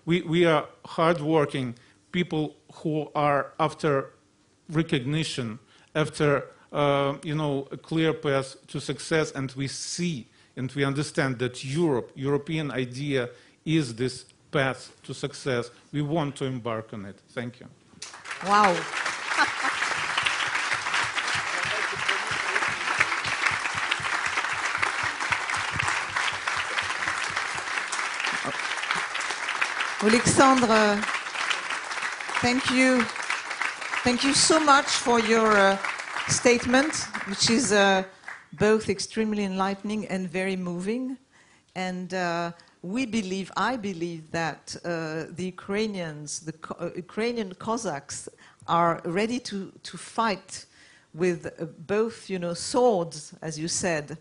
Speaker 5: We are hardworking people who are after recognition, after a clear path to success, and we see and we understand that European idea is this path to success. We want to embark on it. Thank you.
Speaker 1: Wow. Alexandre, thank you. Thank you so much for your statement, which is both extremely enlightening and very moving. And I believe that the Ukrainians, Ukrainian Cossacks are ready to fight with both, swords, as you said,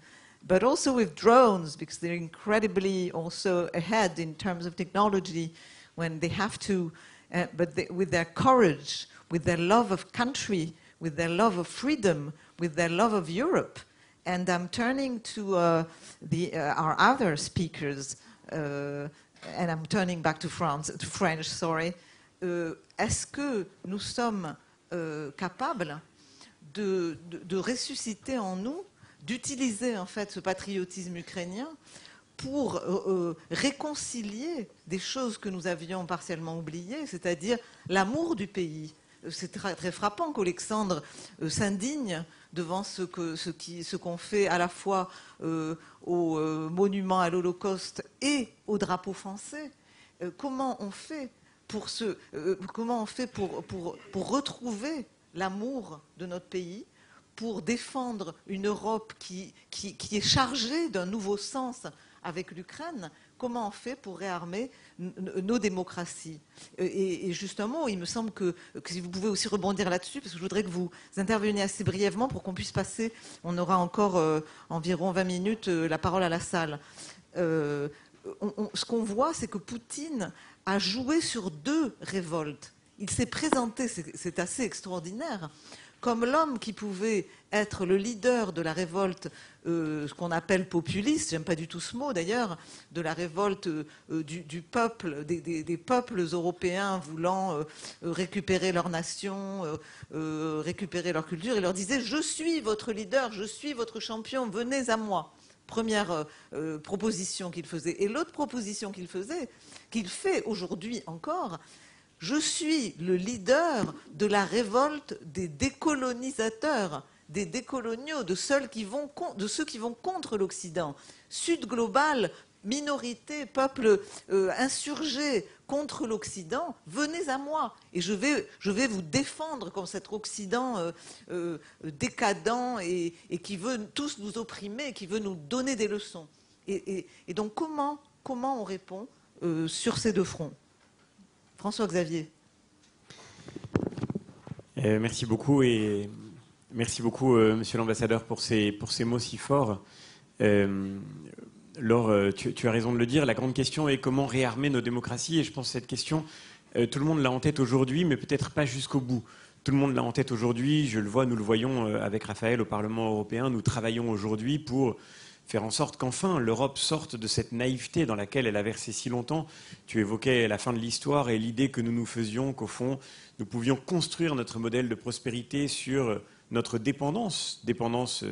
Speaker 1: but also with drones, because they're incredibly also ahead in terms of technology when they have to, with their courage, with their love of country, with their love of freedom, with their love of Europe. And I'm turning to our other speakers, and I'm turning back to French, sorry. Est-ce que nous sommes capables de ressusciter en nous, d'utiliser en fait ce patriotisme ukrainien pour réconcilier des choses que nous avions partiellement oubliées, c'est-à-dire l'amour du pays. C'est très frappant qu'Alexandre s'indigne devant ce qu'on fait à la fois au monument à l'Holocauste et au drapeau français. Comment on fait pour retrouver l'amour de notre pays, pour défendre une Europe qui est chargée d'un nouveau sens avec l'Ukraine? Comment on fait pour réarmer nos démocraties? Et justement, il me semble que si vous pouvez aussi rebondir là-dessus, parce que je voudrais que vous interveniez assez brièvement pour qu'on puisse passer, on aura encore environ 20 minutes, la parole à la salle. Ce qu'on voit, c'est que Poutine a joué sur 2 révoltes. Il s'est présenté, c'est assez extraordinaire, comme l'homme qui pouvait être le leader de la révolte, ce qu'on appelle populiste, j'aime pas du tout ce mot d'ailleurs, de la révolte du peuple, des peuples européens voulant récupérer leur nation, récupérer leur culture, et leur disait « Je suis votre leader, je suis votre champion, venez à moi ». Première proposition qu'il faisait. Et l'autre proposition qu'il fait aujourd'hui encore, je suis le leader de la révolte des décolonisateurs, des décoloniaux, de ceux qui vont contre l'Occident. Sud global, minorité, peuple insurgé contre l'Occident, venez à moi et je vais vous défendre contre cet Occident décadent et qui veut tous nous opprimer, qui veut nous donner des leçons. Et donc comment on répond sur ces 2 fronts? François-Xavier.
Speaker 2: Merci beaucoup et merci beaucoup, Monsieur l'ambassadeur, pour ces mots si forts. Laure, tu as raison de le dire. La grande question est comment réarmer nos démocraties. Et je pense que cette question, tout le monde l'a en tête aujourd'hui, mais peut-être pas jusqu'au bout. Tout le monde l'a en tête aujourd'hui. Je le vois, nous le voyons avec Raphaël au Parlement européen. Nous travaillons aujourd'hui pour faire en sorte qu'enfin l'Europe sorte de cette naïveté dans laquelle elle a versé si longtemps. Tu évoquais la fin de l'histoire et l'idée que nous nous faisions qu'au fond, nous pouvions construire notre modèle de prospérité sur notre dépendance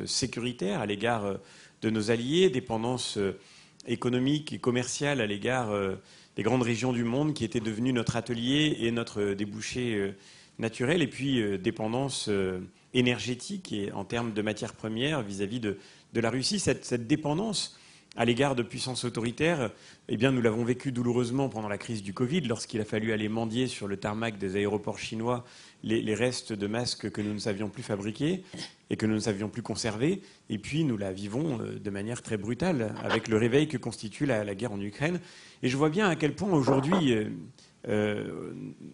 Speaker 2: sécuritaire à l'égard de nos alliés, dépendance économique et commerciale à l'égard des grandes régions du monde qui étaient devenues notre atelier et notre débouché naturel, et puis dépendance énergétique et en termes de matières premières vis-à-vis de la Russie. Cette dépendance à l'égard de puissances autoritaires, eh bien, nous l'avons vécu douloureusement pendant la crise du Covid, lorsqu'il a fallu aller mendier sur le tarmac des aéroports chinois les restes de masques que nous ne savions plus fabriquer et que nous ne savions plus conserver. Et puis, nous la vivons de manière très brutale avec le réveil que constitue la guerre en Ukraine. Et je vois bien à quel point aujourd'hui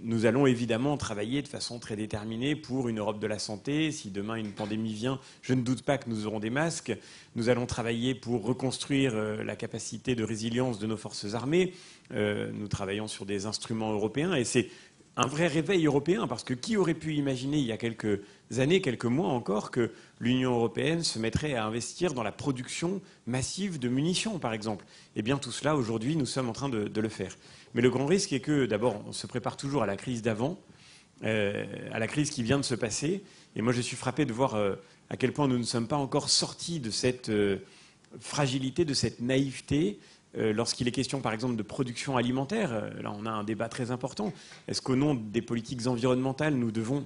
Speaker 2: nous allons évidemment travailler de façon très déterminée pour une Europe de la santé. Si demain une pandémie vient, je ne doute pas que nous aurons des masques. Nous allons travailler pour reconstruire la capacité de résilience de nos forces armées. Nous travaillons sur des instruments européens et c'est un vrai réveil européen, parce que qui aurait pu imaginer il y a quelques années, quelques mois encore, que l'Union européenne se mettrait à investir dans la production massive de munitions, par exemple? Eh bien, tout cela, aujourd'hui, nous sommes en train de le faire. Mais le grand risque est que, d'abord, on se prépare toujours à la crise d'avant, à la crise qui vient de se passer. Et moi, je suis frappé de voir à quel point nous ne sommes pas encore sortis de cette fragilité, de cette naïveté, lorsqu'il est question, par exemple, de production alimentaire. Là, on a un débat très important. Est-ce qu'au nom des politiques environnementales, nous devons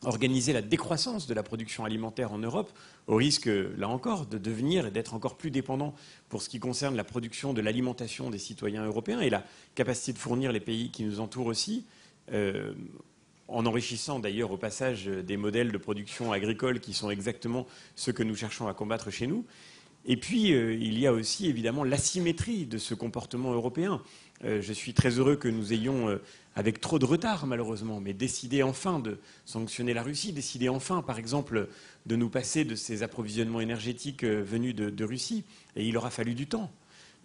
Speaker 2: organiser la décroissance de la production alimentaire en Europe, au risque, là encore, de devenir et d'être encore plus dépendant pour ce qui concerne la production de l'alimentation des citoyens européens et la capacité de fournir les pays qui nous entourent aussi, en enrichissant d'ailleurs au passage des modèles de production agricole qui sont exactement ceux que nous cherchons à combattre chez nous. Et puis, il y a aussi évidemment l'asymétrie de ce comportement européen. Je suis très heureux que nous ayons, avec trop de retard malheureusement, mais décidé enfin de sanctionner la Russie, décidé enfin, par exemple, de nous passer de ces approvisionnements énergétiques venus de Russie. Et il aura fallu du temps.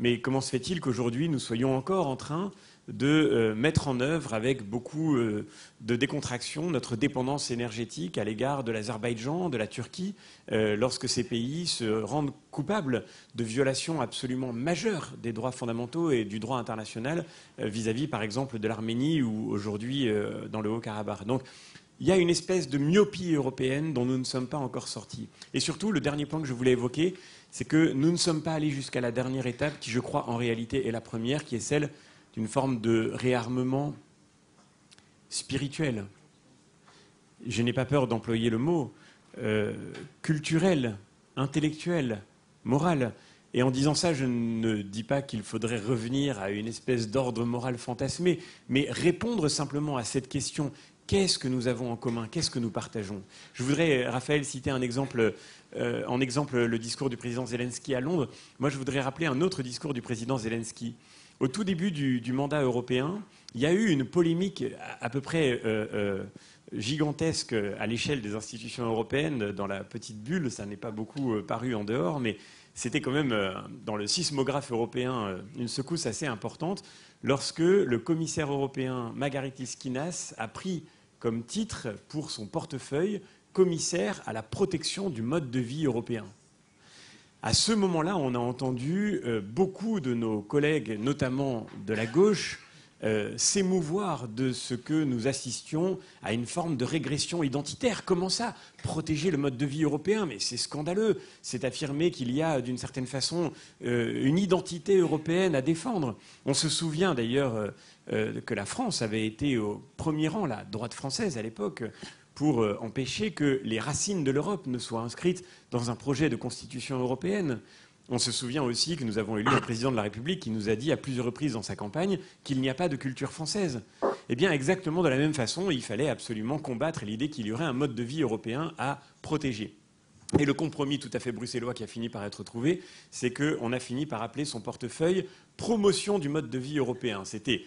Speaker 2: Mais comment se fait-il qu'aujourd'hui, nous soyons encore en train de mettre en œuvre avec beaucoup de décontraction notre dépendance énergétique à l'égard de l'Azerbaïdjan, de la Turquie, lorsque ces pays se rendent coupables de violations absolument majeures des droits fondamentaux et du droit international vis-à-vis, par exemple, de l'Arménie ou aujourd'hui dans le Haut-Karabakh. Donc, il y a une espèce de myopie européenne dont nous ne sommes pas encore sortis. Et surtout, le dernier point que je voulais évoquer, c'est que nous ne sommes pas allés jusqu'à la dernière étape qui, je crois, en réalité est la première, qui est celle d'une forme de réarmement spirituel. Je n'ai pas peur d'employer le mot culturel, intellectuel, moral. Et en disant ça, je ne dis pas qu'il faudrait revenir à une espèce d'ordre moral fantasmé, mais répondre simplement à cette question. Qu'est-ce que nous avons en commun? Qu'est-ce que nous partageons? Je voudrais, Raphaël, citer un exemple, en exemple le discours du président Zelensky à Londres. Moi, je voudrais rappeler un autre discours du président Zelensky. Au tout début du mandat européen, il y a eu une polémique à peu près gigantesque à l'échelle des institutions européennes. Dans la petite bulle, ça n'est pas beaucoup paru en dehors, mais c'était quand même, dans le sismographe européen, une secousse assez importante lorsque le commissaire européen Margaritis Schinas a pris comme titre pour son portefeuille commissaire à la protection du mode de vie européen. À ce moment-là, on a entendu beaucoup de nos collègues, notamment de la gauche, s'émouvoir de ce que nous assistions à une forme de régression identitaire. Comment ça? Protéger le mode de vie européen? Mais c'est scandaleux. C'est affirmer qu'il y a, d'une certaine façon, une identité européenne à défendre. On se souvient d'ailleurs que la France avait été au premier rang, la droite française à l'époque, pour empêcher que les racines de l'Europe ne soient inscrites dans un projet de constitution européenne. On se souvient aussi que nous avons élu un président de la République qui nous a dit à plusieurs reprises dans sa campagne qu'il n'y a pas de culture française. Eh bien, exactement de la même façon, il fallait absolument combattre l'idée qu'il y aurait un mode de vie européen à protéger. Et le compromis tout à fait bruxellois qui a fini par être trouvé, c'est qu'on a fini par appeler son portefeuille « Promotion du mode de vie européen ». C'était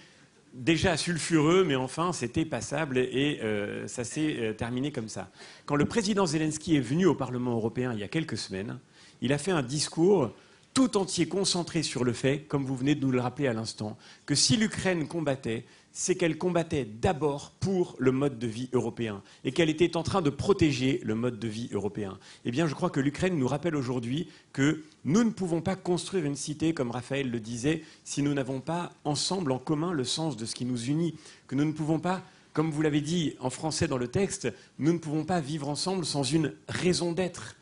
Speaker 2: déjà sulfureux, mais enfin, c'était passable et ça s'est terminé comme ça. Quand le président Zelensky est venu au Parlement européen il y a quelques semaines, il a fait un discours tout entier concentré sur le fait, comme vous venez de nous le rappeler à l'instant, que si l'Ukraine combattait, c'est qu'elle combattait d'abord pour le mode de vie européen et qu'elle était en train de protéger le mode de vie européen. Eh bien, je crois que l'Ukraine nous rappelle aujourd'hui que nous ne pouvons pas construire une cité, comme Raphaël le disait, si nous n'avons pas ensemble en commun le sens de ce qui nous unit, que nous ne pouvons pas, comme vous l'avez dit en français dans le texte, nous ne pouvons pas vivre ensemble sans une raison d'être.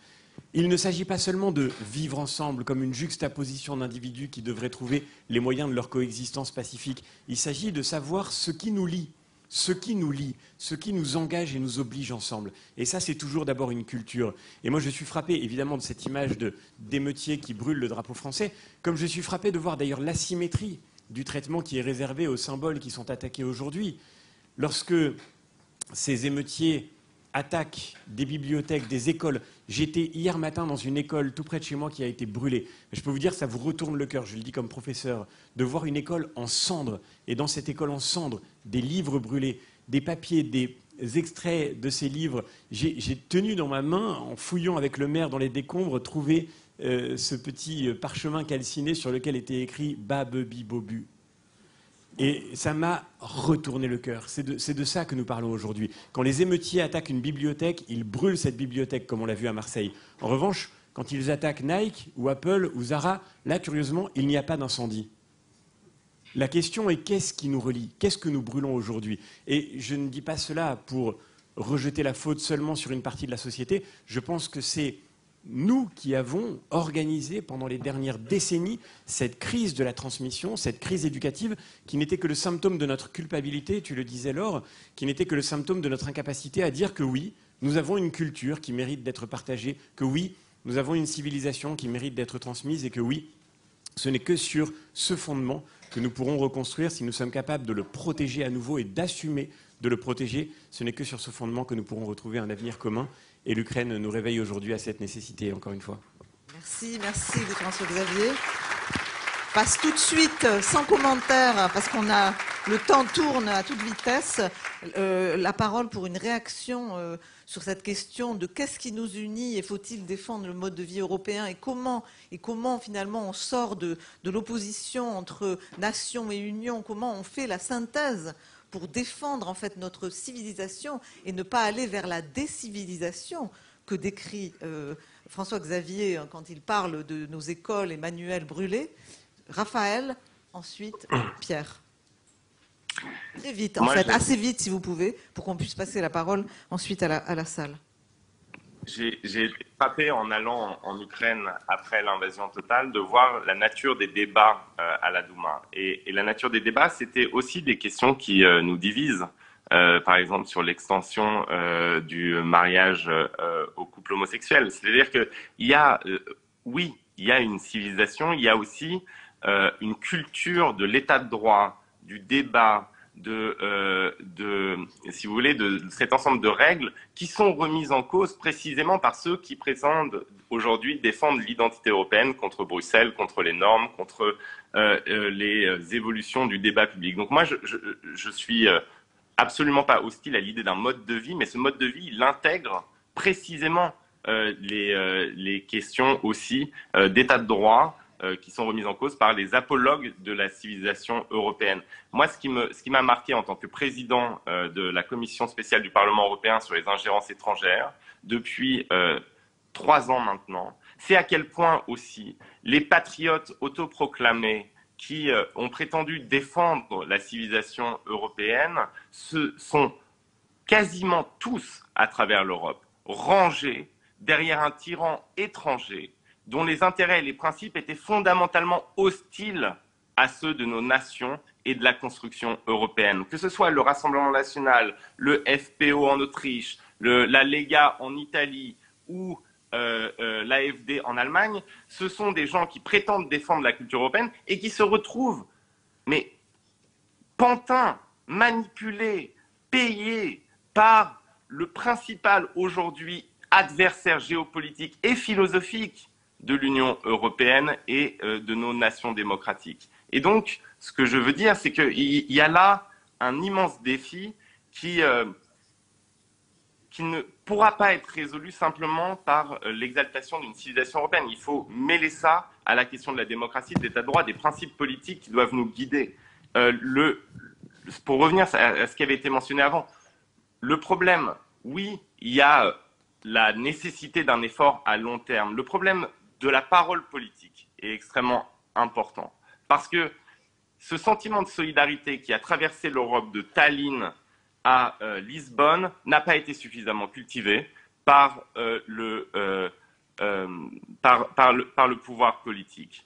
Speaker 2: Il ne s'agit pas seulement de vivre ensemble comme une juxtaposition d'individus qui devraient trouver les moyens de leur coexistence pacifique. Il s'agit de savoir ce qui nous lie, ce qui nous engage et nous oblige ensemble. Et ça, c'est toujours d'abord une culture. Et moi, je suis frappé, évidemment, de cette image d'émeutiers qui brûlent le drapeau français, comme je suis frappé de voir d'ailleurs l'asymétrie du traitement qui est réservé aux symboles qui sont attaqués aujourd'hui. Lorsque ces émeutiers attaquent des bibliothèques, des écoles. J'étais hier matin dans une école tout près de chez moi qui a été brûlée. Je peux vous dire, ça vous retourne le cœur, je le dis comme professeur, de voir une école en cendres. Et dans cette école en cendres, des livres brûlés, des papiers, des extraits de ces livres. J'ai tenu dans ma main, en fouillant avec le maire dans les décombres, trouver ce petit parchemin calciné sur lequel était écrit « Babebi Bobu ». Et ça m'a retourné le cœur. C'est de ça que nous parlons aujourd'hui. Quand les émeutiers attaquent une bibliothèque, ils brûlent cette bibliothèque, comme on l'a vu à Marseille. En revanche, quand ils attaquent Nike ou Apple ou Zara, là, curieusement, il n'y a pas d'incendie. La question est qu'est-ce qui nous relie? Qu'est-ce que nous brûlons aujourd'hui? Et je ne dis pas cela pour rejeter la faute seulement sur une partie de la société. Je pense que c'est nous qui avons organisé pendant les dernières décennies cette crise de la transmission, cette crise éducative, qui n'était que le symptôme de notre culpabilité, tu le disais Laure, qui n'était que le symptôme de notre incapacité à dire que oui, nous avons une culture qui mérite d'être partagée, que oui, nous avons une civilisation qui mérite d'être transmise et que oui, ce n'est que sur ce fondement que nous pourrons reconstruire si nous sommes capables de le protéger à nouveau et d'assumer de le protéger. Ce n'est que sur ce fondement que nous pourrons retrouver un avenir commun. Et l'Ukraine nous réveille aujourd'hui à cette nécessité, encore une fois.
Speaker 1: Merci, merci François-Xavier. Passe tout de suite, sans commentaire, parce qu'on a le temps tourne à toute vitesse, la parole pour une réaction sur cette question de qu'est-ce qui nous unit et faut-il défendre le mode de vie européen et comment finalement on sort de l'opposition entre nation et union, comment on fait la synthèse pour défendre en fait notre civilisation et ne pas aller vers la décivilisation que décrit François-Xavier quand il parle de nos écoles et manuels brûlés. Raphaël, ensuite Pierre. Très vite, assez vite si vous pouvez, pour qu'on puisse passer la parole ensuite à la salle.
Speaker 3: J'ai été frappé en allant en Ukraine après l'invasion totale de voir la nature des débats à la Douma. Et la nature des débats, c'était aussi des questions qui nous divisent. Par exemple, sur l'extension du mariage aux couples homosexuels. C'est-à-dire qu'il y a, oui, il y a une civilisation, il y a aussi une culture de l'état de droit, du débat, si vous voulez, de cet ensemble de règles qui sont remises en cause précisément par ceux qui prétendent aujourd'hui défendre l'identité européenne contre Bruxelles, contre les normes, contre les évolutions du débat public. Donc moi, je suis absolument pas hostile à l'idée d'un mode de vie, mais ce mode de vie, il intègre précisément les questions aussi d'état de droit, qui sont remises en cause par les apologues de la civilisation européenne. Moi, ce qui m'a marqué en tant que président de la commission spéciale du Parlement européen sur les ingérences étrangères depuis 3 ans maintenant, c'est à quel point aussi les patriotes autoproclamés qui ont prétendu défendre la civilisation européenne se sont quasiment tous, à travers l'Europe, rangés derrière un tyran étranger dont les intérêts et les principes étaient fondamentalement hostiles à ceux de nos nations et de la construction européenne. Que ce soit le Rassemblement national, le FPO en Autriche, la Lega en Italie ou l'AfD en Allemagne, ce sont des gens qui prétendent défendre la culture européenne et qui se retrouvent, mais pantins, manipulés, payés par le principal aujourd'hui adversaire géopolitique et philosophique de l'Union européenne et de nos nations démocratiques. Et donc, ce que je veux dire, c'est qu'il y a là un immense défi qui ne pourra pas être résolu simplement par l'exaltation d'une civilisation européenne. Il faut mêler ça à la question de la démocratie, de l'état de droit, des principes politiques qui doivent nous guider. Pour revenir à ce qui avait été mentionné avant, le problème, oui, il y a la nécessité d'un effort à long terme. Le problème de la parole politique est extrêmement important. Parce que ce sentiment de solidarité qui a traversé l'Europe de Tallinn à Lisbonne n'a pas été suffisamment cultivé par le pouvoir politique.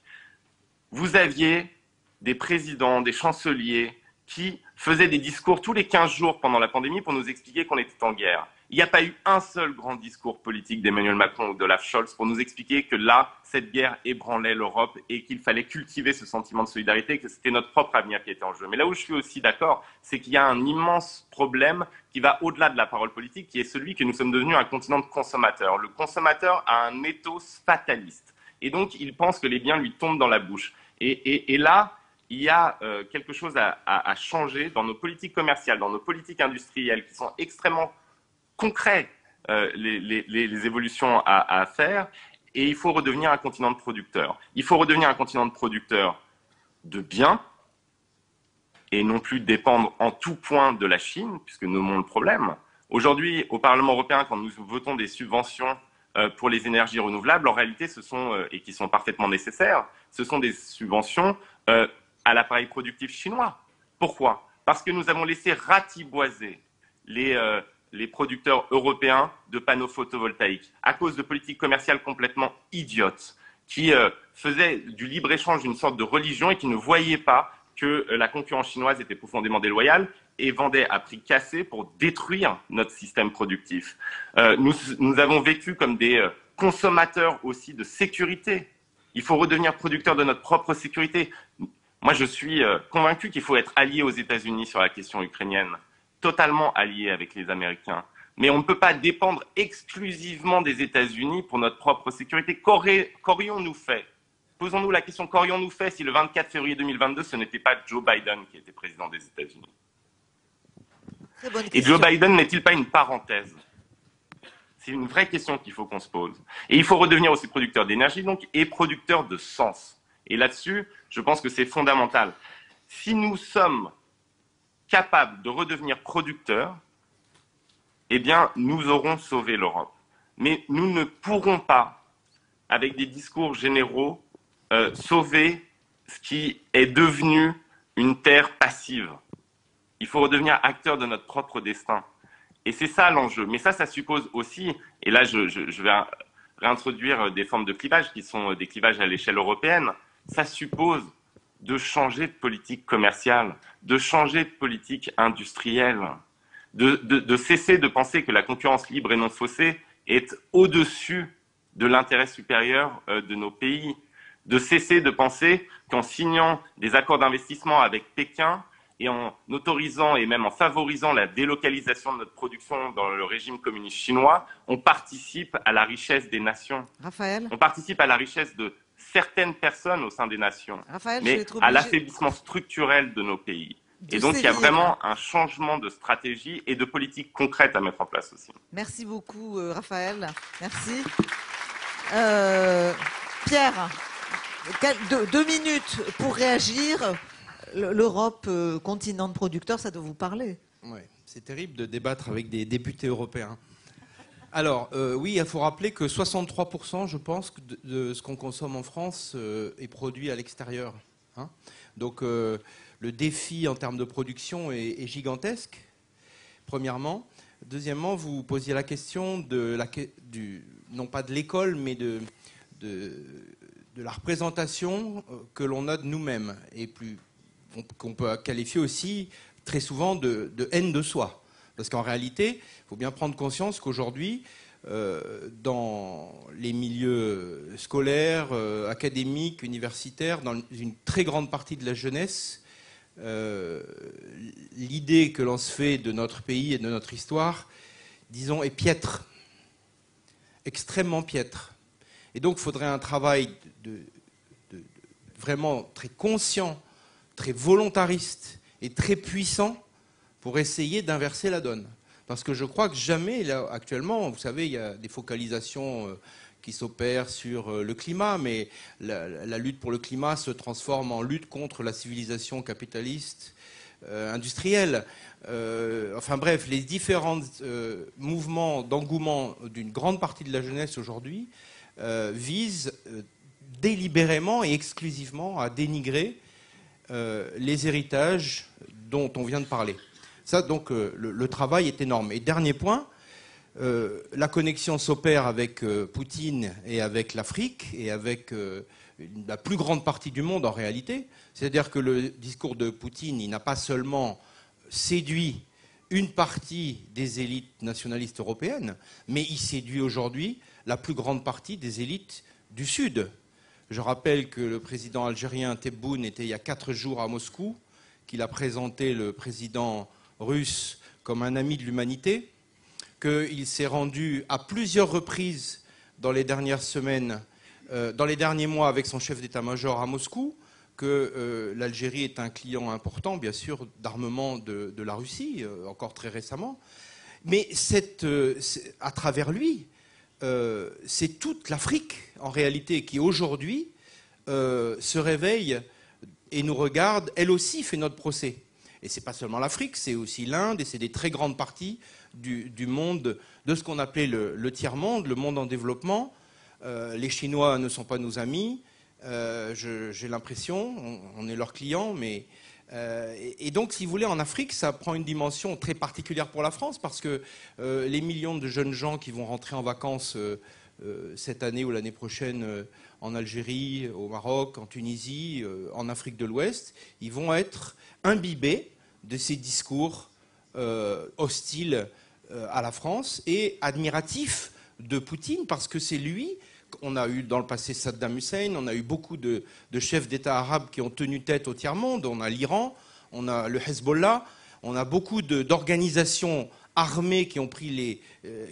Speaker 3: Vous aviez des présidents, des chanceliers qui faisaient des discours tous les 15 jours pendant la pandémie pour nous expliquer qu'on était en guerre. Il n'y a pas eu un seul grand discours politique d'Emmanuel Macron ou d'Olaf Scholz pour nous expliquer que là, cette guerre ébranlait l'Europe et qu'il fallait cultiver ce sentiment de solidarité, que c'était notre propre avenir qui était en jeu. Mais là où je suis aussi d'accord, c'est qu'il y a un immense problème qui va au-delà de la parole politique, qui est celui que nous sommes devenus un continent de consommateurs. Le consommateur a un ethos fataliste. Et donc, il pense que les biens lui tombent dans la bouche. Et là, il y a quelque chose à changer dans nos politiques commerciales, dans nos politiques industrielles, qui sont extrêmement concrets, les évolutions à faire, et il faut redevenir un continent de producteurs. Il faut redevenir un continent de producteurs de biens, et non plus dépendre en tout point de la Chine, puisque nous avons le problème. Aujourd'hui, au Parlement européen, quand nous votons des subventions pour les énergies renouvelables, en réalité, et qui sont parfaitement nécessaires, ce sont des subventions à l'appareil productif chinois. Pourquoi? Parce que nous avons laissé ratiboiser les producteurs européens de panneaux photovoltaïques à cause de politiques commerciales complètement idiotes qui faisaient du libre-échange une sorte de religion et qui ne voyaient pas que la concurrence chinoise était profondément déloyale et vendait à prix cassé pour détruire notre système productif. Nous avons vécu comme des consommateurs aussi de sécurité. Il faut redevenir producteur de notre propre sécurité. Moi, je suis convaincu qu'il faut être allié aux États-Unis sur la question ukrainienne, totalement allié avec les Américains. mais on ne peut pas dépendre exclusivement des États-Unis pour notre propre sécurité. Qu'aurions-nous fait? Posons-nous la question, qu'aurions-nous fait si le 24 février 2022, ce n'était pas Joe Biden qui était président des États-Unis? Et Joe Biden n'est-il pas une parenthèse? C'est une vraie question qu'il faut qu'on se pose. Et il faut redevenir aussi producteur d'énergie, donc, et producteur de sens. Et là-dessus, je pense que c'est fondamental. Si nous sommes capables de redevenir producteurs, eh bien, nous aurons sauvé l'Europe. Mais nous ne pourrons pas, avec des discours généraux, sauver ce qui est devenu une terre passive. Il faut redevenir acteur de notre propre destin. Et c'est ça l'enjeu. Mais ça suppose aussi, et là je vais réintroduire des formes de clivage qui sont des clivages à l'échelle européenne, ça suppose de changer de politique commerciale, de changer de politique industrielle, de cesser de penser que la concurrence libre et non faussée est au-dessus de l'intérêt supérieur de nos pays, de cesser de penser qu'en signant des accords d'investissement avec Pékin et en autorisant et même en favorisant la délocalisation de notre production dans le régime communiste chinois, on participe à la richesse des nations.
Speaker 1: Raphaël ?
Speaker 3: On participe à la richesse de certaines personnes au sein des nations,
Speaker 1: Raphaël,
Speaker 3: mais à l'affaiblissement structurel de nos pays. Et donc, il y a vraiment un changement de stratégie et de politique concrète à mettre en place aussi.
Speaker 1: Merci beaucoup, Raphaël. Merci. Pierre, 2 minutes pour réagir. L'Europe, continent de producteurs, ça doit vous parler.
Speaker 4: Ouais, c'est terrible de débattre avec des députés européens. Alors, oui, il faut rappeler que 63%, je pense, de ce qu'on consomme en France est produit à l'extérieur. Hein. Donc, le défi en termes de production est gigantesque, premièrement. Deuxièmement, vous posiez la question non pas de l'école, mais de la représentation que l'on a de nous-mêmes, et qu'on peut qualifier aussi très souvent de haine de soi. Parce qu'en réalité, il faut bien prendre conscience qu'aujourd'hui, dans les milieux scolaires, académiques, universitaires, dans une très grande partie de la jeunesse, l'idée que l'on se fait de notre pays et de notre histoire, disons, est piètre, extrêmement piètre. Et donc, il faudrait un travail vraiment très conscient, très volontariste et très puissant pour essayer d'inverser la donne. Parce que je crois que jamais, là, actuellement, vous savez, il y a des focalisations qui s'opèrent sur le climat, mais la lutte pour le climat se transforme en lutte contre la civilisation capitaliste industrielle. Enfin bref, les différents mouvements d'engouement d'une grande partie de la jeunesse aujourd'hui visent délibérément et exclusivement à dénigrer les héritages dont on vient de parler. Ça, donc, le travail est énorme. Et dernier point, la connexion s'opère avec Poutine et avec l'Afrique et avec la plus grande partie du monde en réalité. C'est-à-dire que le discours de Poutine, il n'a pas seulement séduit une partie des élites nationalistes européennes, mais il séduit aujourd'hui la plus grande partie des élites du Sud. Je rappelle que le président algérien Tebboune était il y a 4 jours à Moscou, qu'il a présenté le président russe comme un ami de l'humanité, qu'il s'est rendu à plusieurs reprises dans les dernières semaines, dans les derniers mois avec son chef d'état-major à Moscou, que l'Algérie est un client important, bien sûr, d'armement de la Russie, encore très récemment. Mais à travers lui, c'est toute l'Afrique, en réalité, qui aujourd'hui se réveille et nous regarde, elle aussi fait notre procès. Et ce n'est pas seulement l'Afrique, c'est aussi l'Inde, et c'est des très grandes parties du monde, de ce qu'on appelait le tiers-monde, le monde en développement. Les Chinois ne sont pas nos amis, j'ai l'impression, on est leurs clients, mais... et donc, si vous voulez, en Afrique, ça prend une dimension très particulière pour la France, parce que les millions de jeunes gens qui vont rentrer en vacances cette année ou l'année prochaine en Algérie, au Maroc, en Tunisie, en Afrique de l'Ouest, ils vont être imbibés de ces discours hostiles à la France et admiratifs de Poutine, parce que c'est lui. On a eu dans le passé Saddam Hussein, on a eu beaucoup de chefs d'État arabes qui ont tenu tête au tiers-monde. On a l'Iran, on a le Hezbollah, on a beaucoup d'organisations armés qui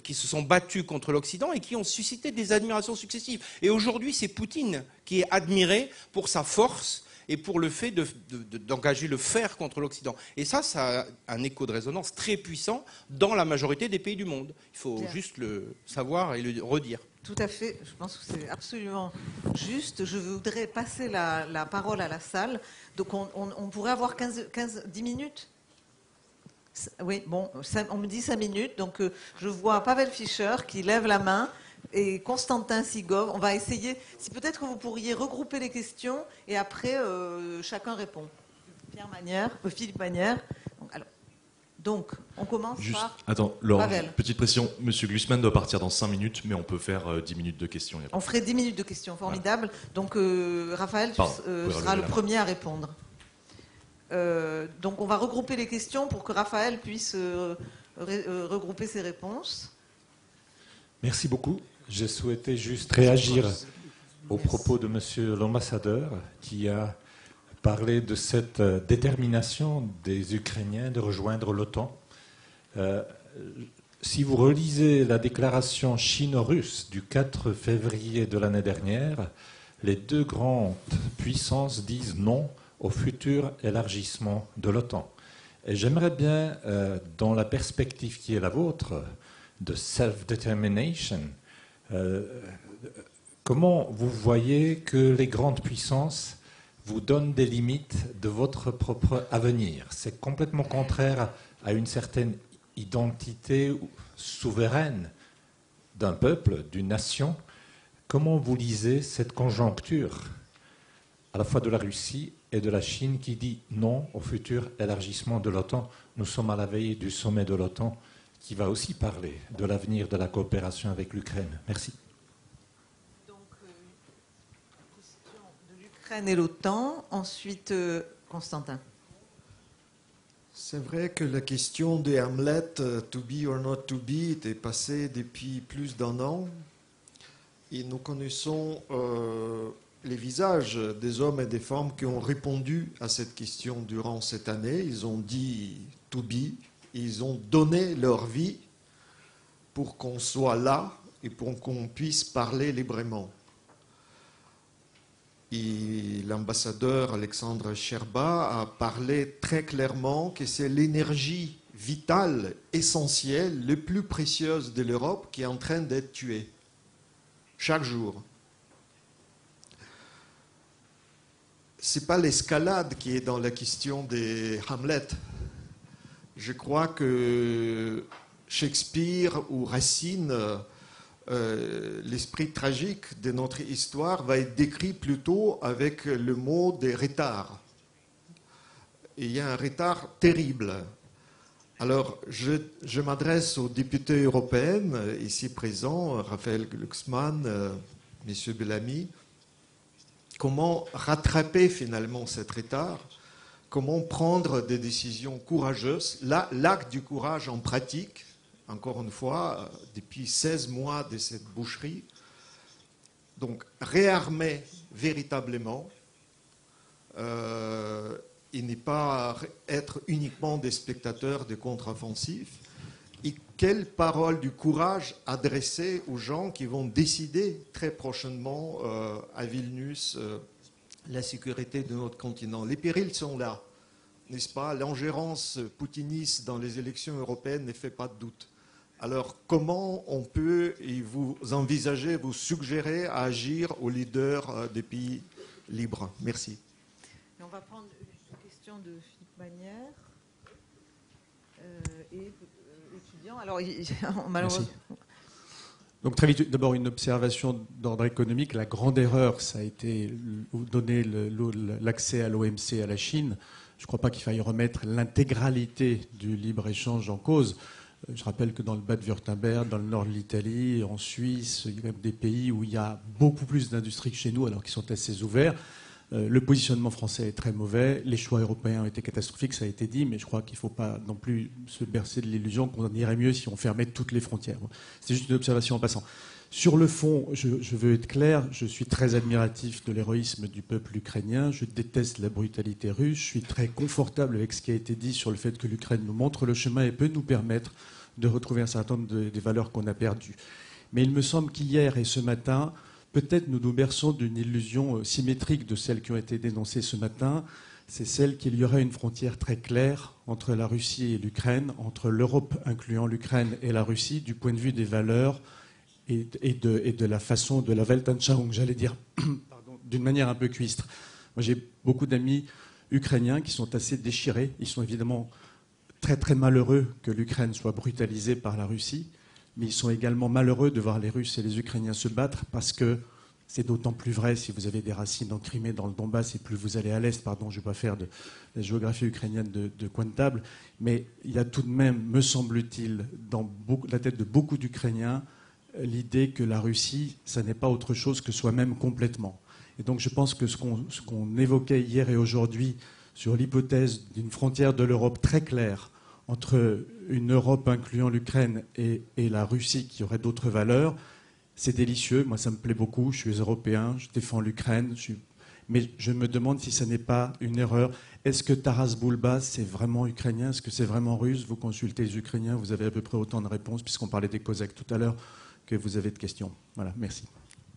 Speaker 4: qui se sont battus contre l'Occident et qui ont suscité des admirations successives. Et aujourd'hui, c'est Poutine qui est admiré pour sa force et pour le fait d'engager le fer contre l'Occident. Et ça a un écho de résonance très puissant dans la majorité des pays du monde. Il faut juste le savoir et le redire.
Speaker 1: Tout à fait, je pense que c'est absolument juste. Je voudrais passer la parole à la salle. Donc on pourrait avoir 10 minutes. Oui, bon, on me dit 5 minutes. Donc je vois Pavel Fischer qui lève la main et Constantin Sigov. On va essayer, si peut-être que vous pourriez regrouper les questions et après chacun répond. Philippe Manière. Donc, on commence par
Speaker 6: Attends, Laurent,
Speaker 1: Pavel.
Speaker 6: petite pression. Monsieur Glucksmann doit partir dans 5 minutes, mais on peut faire 10 minutes de questions.
Speaker 1: On ferait 10 minutes de questions, formidable.
Speaker 6: Voilà.
Speaker 1: Donc, Raphaël, tu seras le premier à répondre. Donc, on va regrouper les questions pour que Raphaël puisse regrouper ses réponses.
Speaker 7: Merci beaucoup. Je souhaitais juste réagir aux propos de monsieur l'ambassadeur qui a parlé de cette détermination des Ukrainiens de rejoindre l'OTAN. Si vous relisez la déclaration chino-russe du 4 février de l'année dernière, les deux grandes puissances disent non au futur élargissement de l'OTAN. Et j'aimerais bien, dans la perspective qui est la vôtre, de self-determination, comment vous voyez que les grandes puissances vous donnent des limites de votre propre avenir? C'est complètement contraire à une certaine identité souveraine d'un peuple, d'une nation. Comment vous lisez cette conjoncture, à la fois de la Russie et de la Chine, qui dit non au futur élargissement de l'OTAN? Nous sommes à la veille du sommet de l'OTAN, qui va aussi parler de l'avenir de la coopération avec l'Ukraine. Merci.
Speaker 1: Donc, question de l'Ukraine et l'OTAN. Ensuite, Constantin.
Speaker 8: C'est vrai que la question de Hamlet, to be or not to be, était passée depuis plus d'1 an. Et nous connaissons les visages des hommes et des femmes qui ont répondu à cette question durant cette année. Ils ont dit to be. Ils ont donné leur vie pour qu'on soit là et pour qu'on puisse parler librement. Et l'ambassadeur Alexandre Sherba a parlé très clairement que c'est l'énergie vitale, essentielle, la plus précieuse de l'Europe qui est en train d'être tuée chaque jour. Ce n'est pas l'escalade qui est dans la question des Hamlet. Je crois que Shakespeare ou Racine, l'esprit tragique de notre histoire va être décrit plutôt avec le mot des retards. Et il y a un retard terrible. Alors, je m'adresse aux députés européens, ici présents, Raphaël Glucksmann, M. Bellamy. Comment rattraper finalement cet retard? Comment prendre des décisions courageuses? L'acte du courage en pratique, encore une fois, depuis 16 mois de cette boucherie. Donc, réarmer véritablement et ne pas être uniquement des spectateurs de contre-offensifs. Et quelle parole du courage adresser aux gens qui vont décider très prochainement à Vilnius la sécurité de notre continent. Les périls sont là, n'est-ce pas? L'ingérence poutiniste dans les élections européennes ne fait pas de doute. Alors, comment on peut, et vous envisagez, vous suggérez à agir aux leaders des pays libres? Merci.
Speaker 1: Et on va prendre une question de Philippe Manière et étudiant. Alors, malheureusement.
Speaker 9: Donc très vite, d'abord une observation d'ordre économique. La grande erreur, ça a été donner l'accès à l'OMC à la Chine. Je ne crois pas qu'il faille remettre l'intégralité du libre-échange en cause. Je rappelle que dans le Bade-Wurtemberg, dans le nord de l'Italie, en Suisse, il y a même des pays où il y a beaucoup plus d'industries que chez nous, alors qu'ils sont assez ouverts. Le positionnement français est très mauvais. Les choix européens ont été catastrophiques, ça a été dit, mais je crois qu'il ne faut pas non plus se bercer de l'illusion qu'on irait mieux si on fermait toutes les frontières. C'est juste une observation en passant. Sur le fond, je veux être clair, je suis très admiratif de l'héroïsme du peuple ukrainien, je déteste la brutalité russe, je suis très confortable avec ce qui a été dit sur le fait que l'Ukraine nous montre le chemin et peut nous permettre de retrouver un certain nombre des valeurs qu'on a perdues. Mais il me semble qu'hier et ce matin, peut-être nous nous berçons d'une illusion symétrique de celles qui ont été dénoncées ce matin. C'est celle qu'il y aurait une frontière très claire entre la Russie et l'Ukraine, entre l'Europe incluant l'Ukraine et la Russie, du point de vue des valeurs et de la façon de la Weltanschauung, j'allais dire, d'une manière un peu cuistre. Moi, j'ai beaucoup d'amis ukrainiens qui sont assez déchirés. Ils sont évidemment très très malheureux que l'Ukraine soit brutalisée par la Russie, mais ils sont également malheureux de voir les Russes et les Ukrainiens se battre parce que c'est d'autant plus vrai si vous avez des racines en Crimée, dans le Donbass, et plus vous allez à l'est. Pardon, je ne vais pas faire de la géographie ukrainienne de coin de table, mais il y a tout de même, me semble-t-il, dans la tête de beaucoup d'Ukrainiens, l'idée que la Russie, ça n'est pas autre chose que soi-même complètement. Et donc je pense que ce qu'on évoquait hier et aujourd'hui sur l'hypothèse d'une frontière de l'Europe très claire entre une Europe incluant l'Ukraine et la Russie qui aurait d'autres valeurs, c'est délicieux, moi ça me plaît beaucoup, je suis européen, je défends l'Ukraine, mais je me demande si ce n'est pas une erreur. Est-ce que Taras Bulba, c'est vraiment ukrainien? Est-ce que c'est vraiment russe? Vous consultez les Ukrainiens, vous avez à peu près autant de réponses, puisqu'on parlait des Cosaques tout à l'heure, que vous avez de questions. Voilà, merci.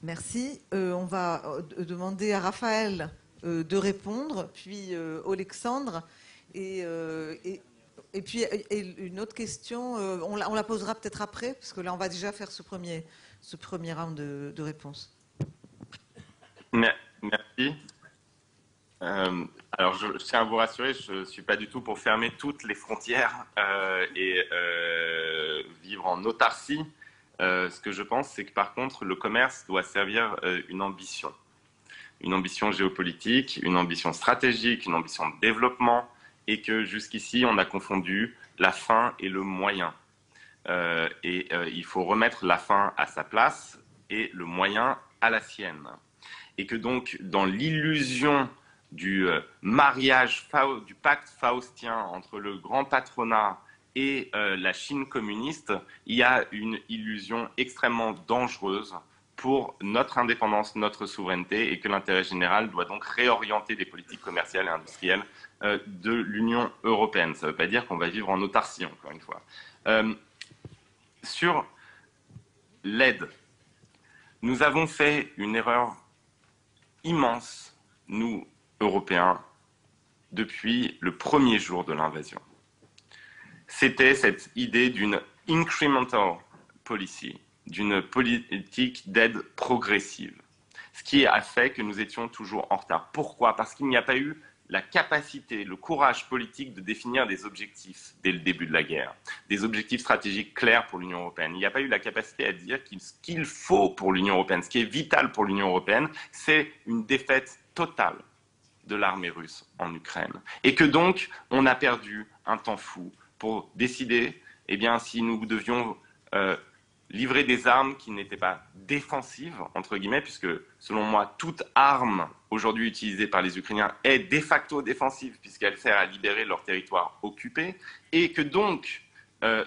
Speaker 1: Merci. On va demander à Raphaël de répondre, puis Alexandre, et puis une autre question, on la posera peut-être après, parce que là on va déjà faire ce premier round de réponses.
Speaker 3: Merci. Alors, je tiens à vous rassurer, je ne suis pas du tout pour fermer toutes les frontières et vivre en autarcie. Ce que je pense, c'est que par contre, le commerce doit servir une ambition géopolitique, une ambition stratégique, une ambition de développement, et que jusqu'ici, on a confondu la fin et le moyen. Il faut remettre la fin à sa place et le moyen à la sienne. Et que donc, dans l'illusion du mariage, du pacte faustien entre le grand patronat et la Chine communiste, il y a une illusion extrêmement dangereuse pour notre indépendance, notre souveraineté, et que l'intérêt général doit donc réorienter les politiques commerciales et industrielles de l'Union européenne. Ça ne veut pas dire qu'on va vivre en autarcie, encore une fois. Sur l'aide, nous avons fait une erreur immense, nous, Européens, depuis le premier jour de l'invasion. C'était cette idée d'une incremental policy, d'une politique d'aide progressive, ce qui a fait que nous étions toujours en retard. Pourquoi? Parce qu'il n'y a pas eu la capacité, le courage politique de définir des objectifs dès le début de la guerre, des objectifs stratégiques clairs pour l'Union européenne. Il n'y a pas eu la capacité à dire ce qu'il faut pour l'Union européenne, ce qui est vital pour l'Union européenne, c'est une défaite totale de l'armée russe en Ukraine. Et que donc, on a perdu un temps fou pour décider si nous devions livrer des armes qui n'étaient pas défensives, entre guillemets, puisque selon moi, toute arme aujourd'hui utilisée par les Ukrainiens est de facto défensive, puisqu'elle sert à libérer leur territoire occupé, et que donc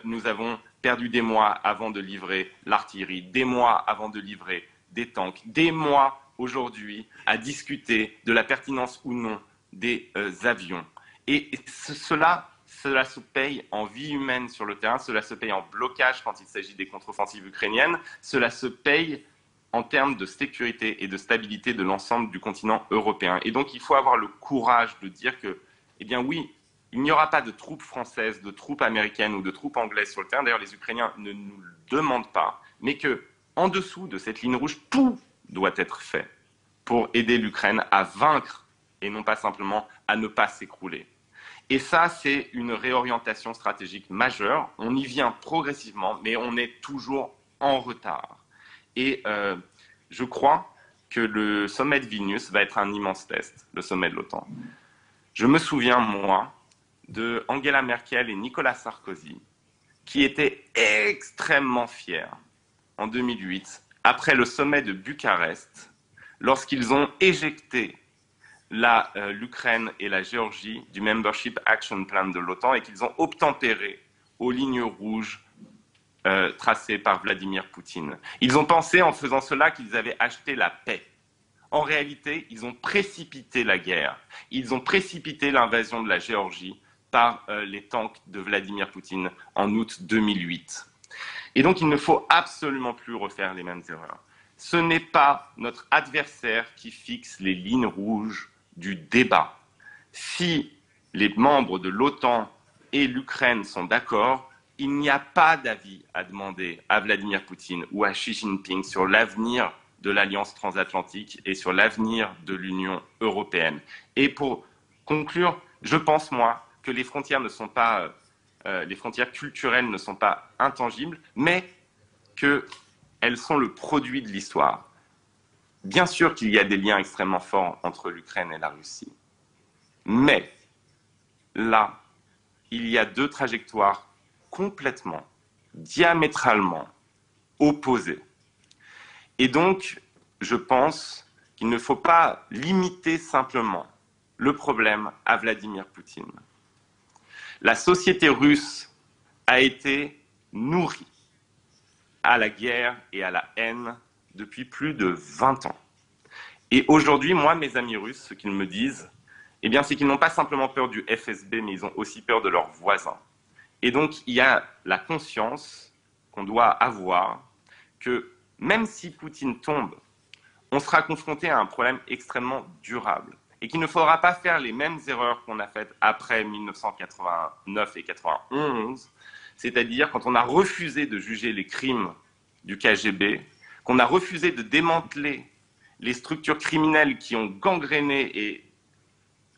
Speaker 3: nous avons perdu des mois avant de livrer l'artillerie, des mois avant de livrer des tanks, des mois aujourd'hui à discuter de la pertinence ou non des avions. Et cela se paye en vie humaine sur le terrain, cela se paye en blocage quand il s'agit des contre-offensives ukrainiennes, cela se paye en termes de sécurité et de stabilité de l'ensemble du continent européen. Et donc il faut avoir le courage de dire que, oui, il n'y aura pas de troupes françaises, de troupes américaines ou de troupes anglaises sur le terrain. D'ailleurs, les Ukrainiens ne nous le demandent pas, mais qu'en dessous de cette ligne rouge, tout doit être fait pour aider l'Ukraine à vaincre et non pas simplement à ne pas s'écrouler. Et ça, c'est une réorientation stratégique majeure. On y vient progressivement, mais on est toujours en retard. Et je crois que le sommet de Vilnius va être un immense test, le sommet de l'OTAN. Je me souviens, moi, de Angela Merkel et Nicolas Sarkozy, qui étaient extrêmement fiers en 2008, après le sommet de Bucarest, lorsqu'ils ont éjecté l'Ukraine et la Géorgie du Membership Action Plan de l'OTAN et qu'ils ont obtempéré aux lignes rouges tracées par Vladimir Poutine. Ils ont pensé en faisant cela qu'ils avaient acheté la paix. En réalité, ils ont précipité la guerre. Ils ont précipité l'invasion de la Géorgie par les tanks de Vladimir Poutine en août 2008. Et donc il ne faut absolument plus refaire les mêmes erreurs. Ce n'est pas notre adversaire qui fixe les lignes rouges du débat. Si les membres de l'OTAN et l'Ukraine sont d'accord, il n'y a pas d'avis à demander à Vladimir Poutine ou à Xi Jinping sur l'avenir de l'Alliance transatlantique et sur l'avenir de l'Union européenne. Et pour conclure, je pense, moi, que les frontières ne sont pas, les frontières culturelles ne sont pas intangibles, mais qu'elles sont le produit de l'histoire. Bien sûr qu'il y a des liens extrêmement forts entre l'Ukraine et la Russie, mais là, il y a deux trajectoires complètement, diamétralement opposées. Et donc, je pense qu'il ne faut pas limiter simplement le problème à Vladimir Poutine. La société russe a été nourrie à la guerre et à la haine depuis plus de 20 ans. Et aujourd'hui, moi, mes amis russes, ce qu'ils me disent, eh bien, c'est qu'ils n'ont pas simplement peur du FSB, mais ils ont aussi peur de leurs voisins. Et donc, il y a la conscience qu'on doit avoir que même si Poutine tombe, on sera confronté à un problème extrêmement durable et qu'il ne faudra pas faire les mêmes erreurs qu'on a faites après 1989 et 1991, c'est-à-dire quand on a refusé de juger les crimes du KGB, qu'on a refusé de démanteler les structures criminelles qui ont gangréné et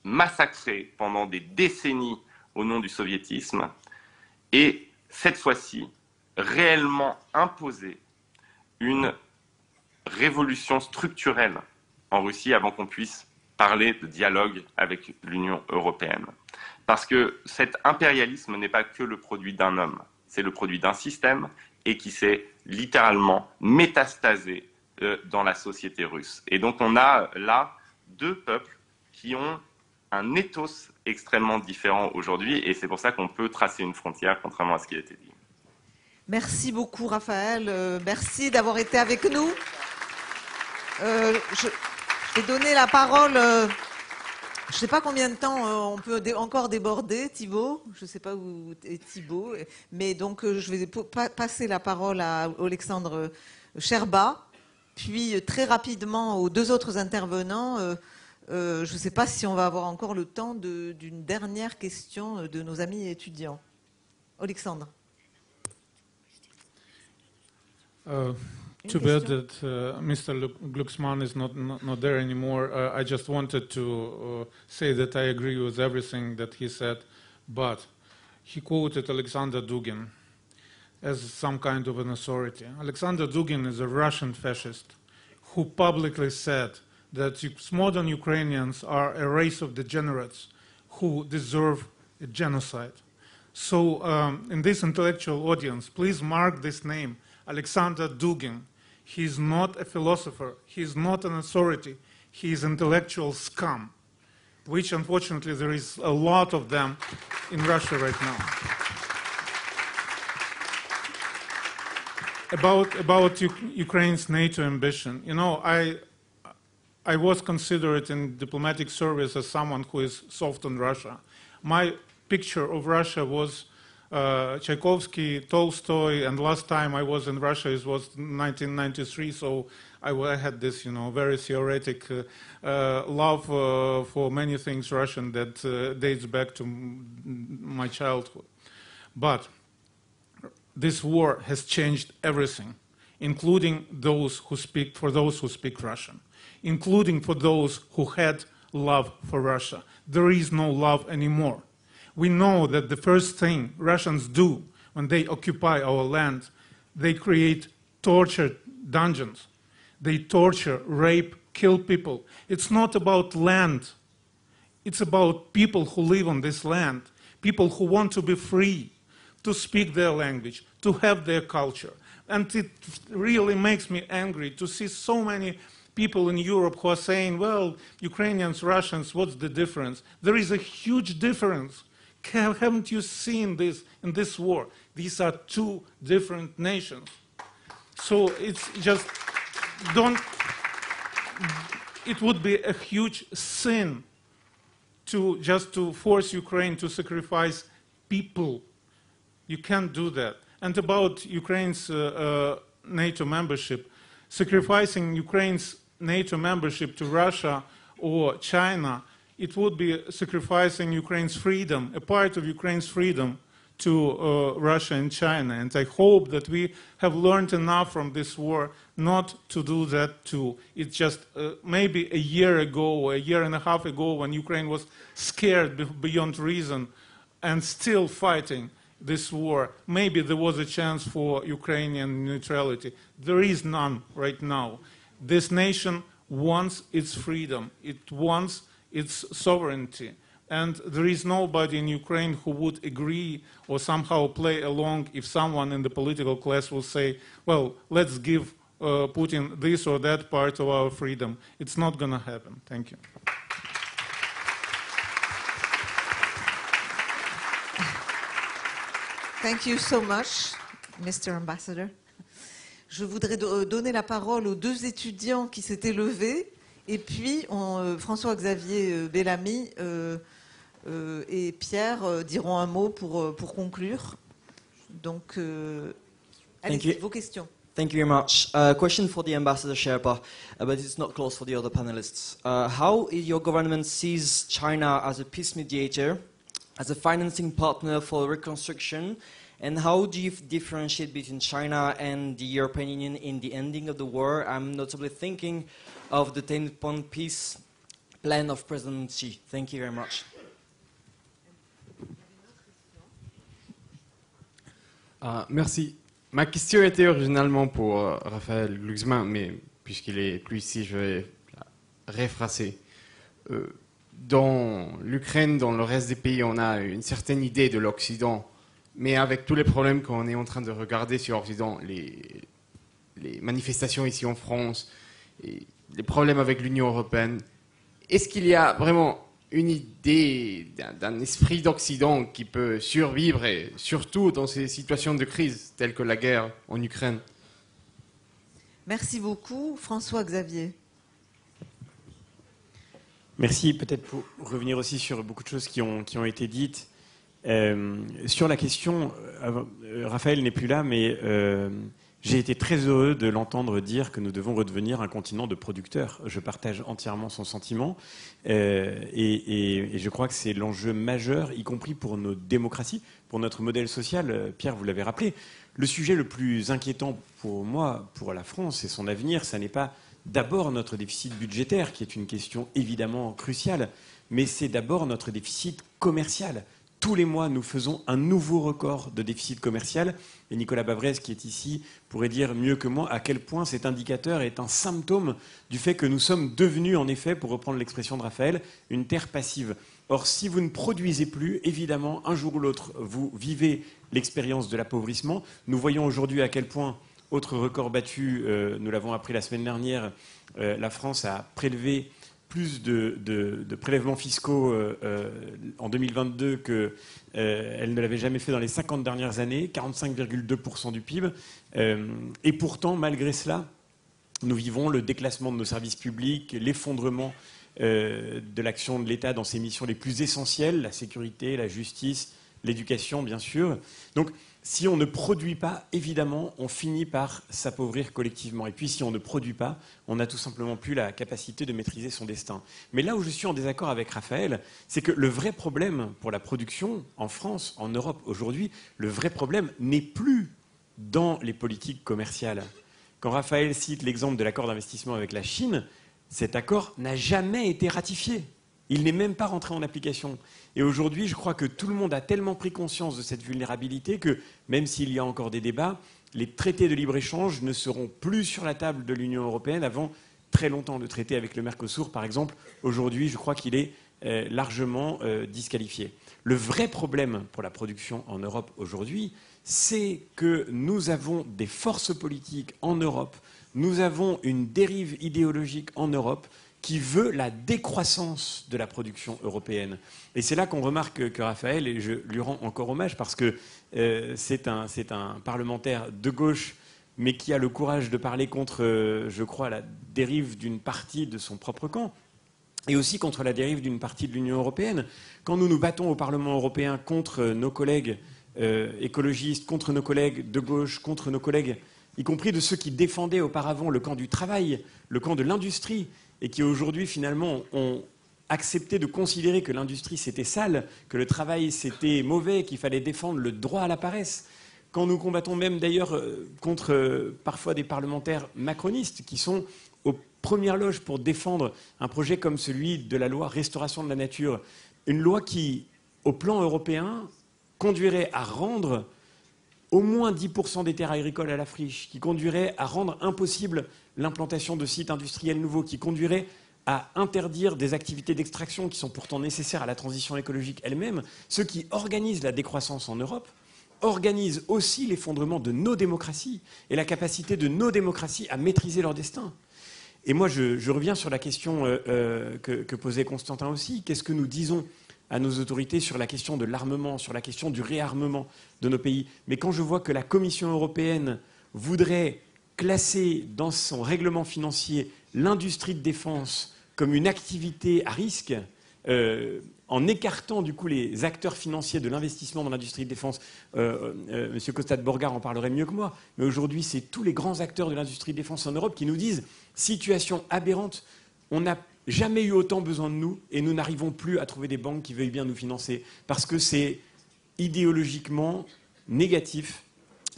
Speaker 3: massacré pendant des décennies au nom du soviétisme, et cette fois-ci, réellement imposer une révolution structurelle en Russie avant qu'on puisse parler de dialogue avec l'Union européenne. Parce que cet impérialisme n'est pas que le produit d'un homme, c'est le produit d'un système et qui s'est littéralement métastasé dans la société russe. Et donc on a là deux peuples qui ont un ethos extrêmement différent aujourd'hui et c'est pour ça qu'on peut tracer une frontière contrairement à ce qui a été dit.
Speaker 1: Merci beaucoup Raphaël, merci d'avoir été avec nous. Je vais donner la parole, je ne sais pas combien de temps on peut encore déborder, Thibaut, je ne sais pas où est Thibaut, mais donc je vais passer la parole à Alexandre Sherba, puis très rapidement aux deux autres intervenants. Je ne sais pas si on va avoir encore le temps d'une dernière question de nos amis étudiants. Alexandre.
Speaker 5: Too bad that Mr. Glucksmann is not there anymore. I just wanted to say that I agree with everything that he said, but he quoted Alexander Dugin as some kind of an authority. Alexander Dugin is a Russian fascist who publicly said that modern Ukrainians are a race of degenerates who deserve a genocide. So in this intellectual audience, please mark this name, Alexander Dugin. He's not a philosopher, he's not an authority, he is intellectual scum, which unfortunately there is a lot of them in Russia right now. About Ukraine's NATO ambition, you know, I was considered in diplomatic service as someone who is soft on Russia. My picture of Russia was Tchaikovsky, Tolstoy, and last time I was in Russia it was 1993, so I had this, you know, very theoretic love for many things Russian that dates back to my childhood. But this war has changed everything, including those who speak Russian, including for those who had love for Russia. There is no love anymore. We know that the first thing Russians do when they occupy our land, they create torture dungeons. They torture, rape, kill people. It's not about land. It's about people who live on this land, people who want to be free, to speak their language, to have their culture. And it really makes me angry to see so many people in Europe who are saying, well, Ukrainians, Russians, what's the difference? There is a huge difference. Haven't you seen this in this war? These are two different nations. So it's just, it would be a huge sin just to force Ukraine to sacrifice people. You can't do that. And about Ukraine's NATO membership, sacrificing Ukraine's NATO membership to Russia or China, it would be sacrificing Ukraine's freedom, a part of Ukraine's freedom, to Russia and China. And I hope that we have learned enough from this war not to do that too. It's just maybe a year ago, or a year and a half ago, when Ukraine was scared beyond reason and still fighting this war, maybe there was a chance for Ukrainian neutrality. There is none right now. This nation wants its freedom. It wants its sovereignty. And there is nobody in Ukraine who would agree or somehow play along if someone in the political class will say, well, let's give Putin this or that part of our freedom. It's not going to happen. Thank you.
Speaker 1: Thank you so much, Mr. Ambassador. Je voudrais donner la parole aux deux étudiants qui s'étaient levés, et puis François-Xavier Bellamy et Pierre diront un mot pour conclure. Donc, allez, vos questions.
Speaker 10: Thank you very much. Question for the Ambassador Sherpa, but it's not close for the other panelists. How your government sees China as a peace mediator, as a financing partner for reconstruction, and how do you differentiate between China and the European Union in the ending of the war? I'm notably thinking of the 10-point peace plan of President Xi. Thank you very much.
Speaker 11: Merci. Ma question était originalement pour Raphaël Glucksmann, mais puisqu'il est plus ici, je vais la réphraser. Dans l'Ukraine, dans le reste des pays, on a une certaine idée de l'Occident, mais avec tous les problèmes qu'on est en train de regarder sur l'Occident, les manifestations ici en France, et les problèmes avec l'Union européenne, est-ce qu'il y a vraiment une idée d'un esprit d'Occident qui peut survivre, et surtout dans ces situations de crise telles que la guerre en Ukraine?
Speaker 1: Merci beaucoup. François-Xavier.
Speaker 2: Merci. Peut-être pour revenir aussi sur beaucoup de choses qui ont été dites. Sur la question, Raphaël n'est plus là, mais j'ai été très heureux de l'entendre dire que nous devons redevenir un continent de producteurs. Je partage entièrement son sentiment et je crois que c'est l'enjeu majeur, y compris pour nos démocraties, pour notre modèle social. Pierre, vous l'avez rappelé. Le sujet le plus inquiétant pour moi, pour la France et son avenir, ça n'est pas d'abord notre déficit budgétaire, qui est une question évidemment cruciale, mais c'est d'abord notre déficit commercial. Tous les mois, nous faisons un nouveau record de déficit commercial. Et Nicolas Bavrez, qui est ici, pourrait dire mieux que moi à quel point cet indicateur est un symptôme du fait que nous sommes devenus, en effet, pour reprendre l'expression de Raphaël, une terre passive. Or, si vous ne produisez plus, évidemment, un jour ou l'autre, vous vivez l'expérience de l'appauvrissement. Nous voyons aujourd'hui à quel point, autre record battu, nous l'avons appris la semaine dernière, la France a prélevé plus de prélèvements fiscaux en 2022 qu'elle ne l'avait jamais fait dans les 50 dernières années, 45,2% du PIB. Et pourtant, malgré cela, nous vivons le déclassement de nos services publics, l'effondrement de l'action de l'État dans ses missions les plus essentielles, la sécurité, la justice, l'éducation, bien sûr. Donc, si on ne produit pas, évidemment, on finit par s'appauvrir collectivement. Et puis, si on ne produit pas, on n'a tout simplement plus la capacité de maîtriser son destin. Mais là où je suis en désaccord avec Raphaël, c'est que le vrai problème pour la production en France, en Europe aujourd'hui, le vrai problème n'est plus dans les politiques commerciales. Quand Raphaël cite l'exemple de l'accord d'investissement avec la Chine, cet accord n'a jamais été ratifié. Il n'est même pas rentré en application. Et aujourd'hui, je crois que tout le monde a tellement pris conscience de cette vulnérabilité que, même s'il y a encore des débats, les traités de libre-échange ne seront plus sur la table de l'Union européenne avant très longtemps. Le traité avec le Mercosur, par exemple, aujourd'hui, je crois qu'il est largement disqualifié. Le vrai problème pour la production en Europe aujourd'hui, c'est que nous avons des forces politiques en Europe, nous avons une dérive idéologique en Europe qui veut la décroissance de la production européenne. Et c'est là qu'on remarque que Raphaël, et je lui rends encore hommage parce que c'est un parlementaire de gauche, mais qui a le courage de parler contre, je crois, la dérive d'une partie de son propre camp. et aussi contre la dérive d'une partie de l'Union européenne. Quand nous nous battons au Parlement européen contre nos collègues écologistes, contre nos collègues de gauche, contre nos collègues, y compris de ceux qui défendaient auparavant le camp du travail, le camp de l'industrie, et qui aujourd'hui finalement ont accepté de considérer que l'industrie c'était sale, que le travail c'était mauvais, qu'il fallait défendre le droit à la paresse. Quand nous combattons même d'ailleurs contre parfois des parlementaires macronistes qui sont aux premières loges pour défendre un projet comme celui de la loi Restauration de la nature, une loi qui, au plan européen, conduirait à rendre au moins 10% des terres agricoles à la friche, qui conduirait à rendre impossible l'implantation de sites industriels nouveaux, qui conduirait à interdire des activités d'extraction qui sont pourtant nécessaires à la transition écologique elle-même. Ceux qui organisent la décroissance en Europe organisent aussi l'effondrement de nos démocraties et la capacité de nos démocraties à maîtriser leur destin. Et moi, je reviens sur la question que posait Constantin aussi. Qu'est-ce que nous disons à nos autorités sur la question de l'armement, sur la question du réarmement de nos pays? Mais quand je vois que la Commission européenne voudrait classer dans son règlement financier l'industrie de défense comme une activité à risque, en écartant du coup les acteurs financiers de l'investissement dans l'industrie de défense, M. Costa de Borgard en parlerait mieux que moi, mais aujourd'hui c'est tous les grands acteurs de l'industrie de défense en Europe qui nous disent « situation aberrante, on n'a jamais eu autant besoin de nous et nous n'arrivons plus à trouver des banques qui veuillent bien nous financer parce que c'est idéologiquement négatif,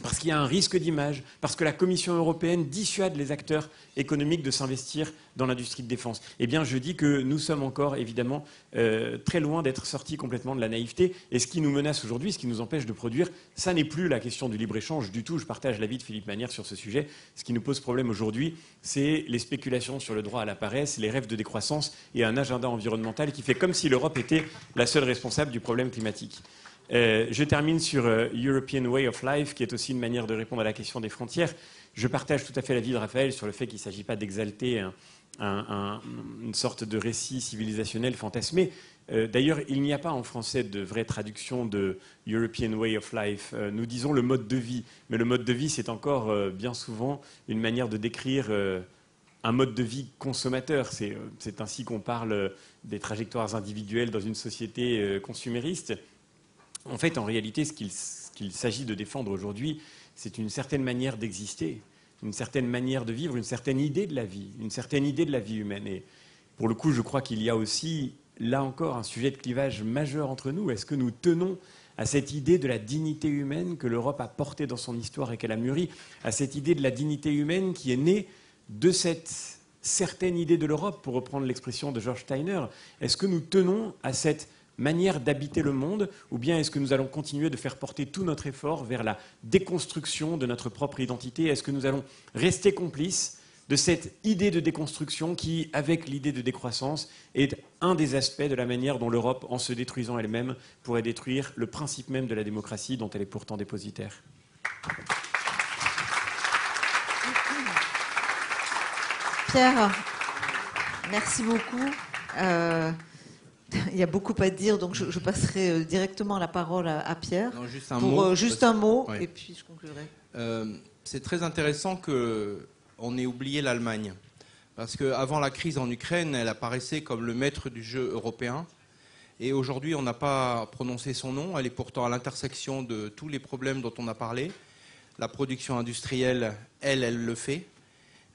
Speaker 2: parce qu'il y a un risque d'image, parce que la Commission européenne dissuade les acteurs économiques de s'investir dans l'industrie de défense. Eh bien, je dis que nous sommes encore, évidemment, très loin d'être sortis complètement de la naïveté. Et ce qui nous menace aujourd'hui, ce qui nous empêche de produire, ça n'est plus la question du libre-échange du tout. Je partage l'avis de Philippe Manière sur ce sujet. Ce qui nous pose problème aujourd'hui, c'est les spéculations sur le droit à la paresse, les rêves de décroissance et un agenda environnemental qui fait comme si l'Europe était la seule responsable du problème climatique. Je termine sur European Way of Life, qui est aussi une manière de répondre à la question des frontières. Je partage tout à fait l'avis de Raphaël sur le fait qu'il ne s'agit pas d'exalter une sorte de récit civilisationnel fantasmé. D'ailleurs, il n'y a pas en français de vraie traduction de European Way of Life. Nous disons le mode de vie, mais le mode de vie, c'est encore bien souvent une manière de décrire un mode de vie consommateur. C'est ainsi qu'on parle des trajectoires individuelles dans une société consumériste. En fait, en réalité, ce qu'il s'agit de défendre aujourd'hui, c'est une certaine manière d'exister, une certaine manière de vivre, une certaine idée de la vie, une certaine idée de la vie humaine. Et pour le coup, je crois qu'il y a aussi, là encore, un sujet de clivage majeur entre nous. Est-ce que nous tenons à cette idée de la dignité humaine que l'Europe a portée dans son histoire et qu'elle a mûri, à cette idée de la dignité humaine qui est née de cette certaine idée de l'Europe, pour reprendre l'expression de George Steiner? Est-ce que nous tenons à cette manière d'habiter le monde, ou bien est-ce que nous allons continuer de faire porter tout notre effort vers la déconstruction de notre propre identité? Est-ce que nous allons rester complices de cette idée de déconstruction qui, avec l'idée de décroissance, est un des aspects de la manière dont l'Europe, en se détruisant elle-même, pourrait détruire le principe même de la démocratie dont elle est pourtant dépositaire?
Speaker 1: Pierre, merci beaucoup. Il y a beaucoup à dire, donc je passerai directement la parole à Pierre.
Speaker 4: Non, juste un
Speaker 1: pour
Speaker 4: mot,
Speaker 1: juste un mot,
Speaker 4: ouais.
Speaker 1: Et puis je conclurai.
Speaker 4: C'est très intéressant qu'on ait oublié l'Allemagne. Parce qu'avant la crise en Ukraine, elle apparaissait comme le maître du jeu européen. Et aujourd'hui, on n'a pas prononcé son nom. Elle est pourtant à l'intersection de tous les problèmes dont on a parlé. La production industrielle, elle le fait.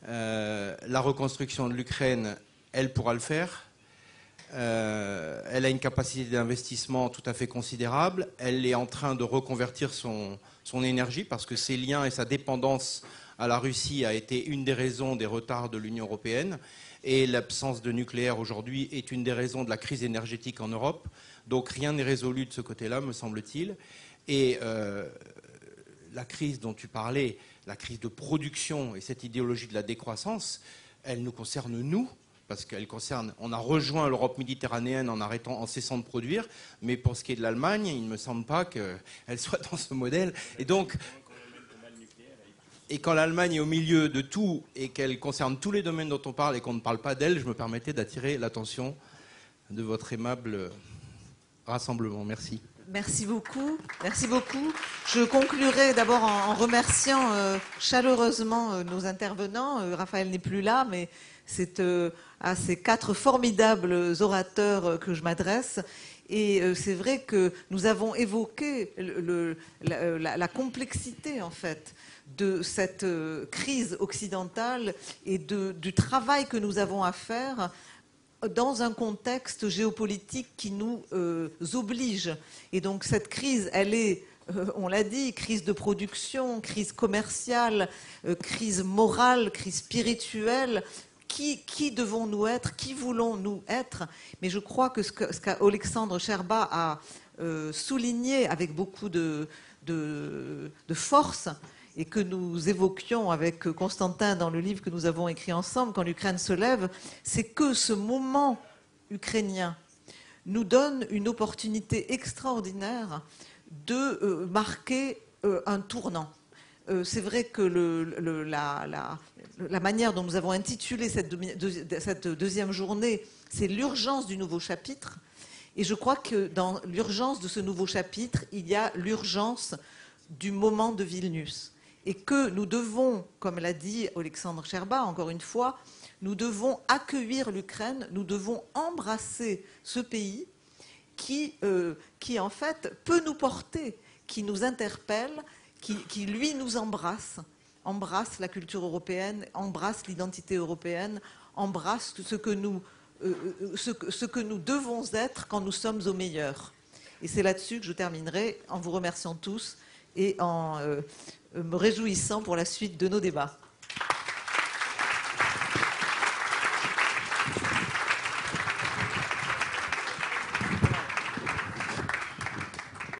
Speaker 4: La reconstruction de l'Ukraine, elle pourra le faire. Elle a une capacité d'investissement tout à fait considérable. Elle est en train de reconvertir son énergie parce que ses liens et sa dépendance à la Russie a été une des raisons des retards de l'Union européenne. Et l'absence de nucléaire aujourd'hui est une des raisons de la crise énergétique en Europe. Donc rien n'est résolu de ce côté-là, me semble-t-il. Et la crise dont tu parlais, la crise de production et cette idéologie de la décroissance, elle nous concerne nous. Parce qu'elle concerne, on a rejoint l'Europe méditerranéenne en cessant de produire, mais pour ce qui est de l'Allemagne, il ne me semble pas qu'elle soit dans ce modèle. Et donc, et quand l'Allemagne est au milieu de tout et qu'elle concerne tous les domaines dont on parle et qu'on ne parle pas d'elle, je me permettais d'attirer l'attention de votre aimable rassemblement. Merci.
Speaker 1: Merci beaucoup. Merci beaucoup. Je conclurai d'abord en remerciant chaleureusement nos intervenants. Raphaël n'est plus là, mais c'est à ces 4 formidables orateurs que je m'adresse. Et c'est vrai que nous avons évoqué la complexité, en fait, de cette crise occidentale et du travail que nous avons à faire dans un contexte géopolitique qui nous oblige. Et donc cette crise, elle est, on l'a dit, crise de production, crise commerciale, crise morale, crise spirituelle. Qui devons-nous être? Qui voulons-nous être? Mais je crois que ce qu'Alexandre Scherba a souligné avec beaucoup de force, et que nous évoquions avec Constantin dans le livre que nous avons écrit ensemble, Quand l'Ukraine se lève, c'est que ce moment ukrainien nous donne une opportunité extraordinaire de marquer un tournant. C'est vrai que la manière dont nous avons intitulé cette deuxième journée, c'est l'urgence du nouveau chapitre. Et je crois que dans l'urgence de ce nouveau chapitre, il y a l'urgence du moment de Vilnius. Et que nous devons, comme l'a dit Alexandre Scherba, encore une fois, nous devons accueillir l'Ukraine, nous devons embrasser ce pays qui en fait, peut nous porter, qui nous interpelle, qui lui nous embrasse la culture européenne, embrasse l'identité européenne, embrasse ce que nous devons être quand nous sommes au meilleur. Et c'est là-dessus que je terminerai en vous remerciant tous et en me réjouissant pour la suite de nos débats.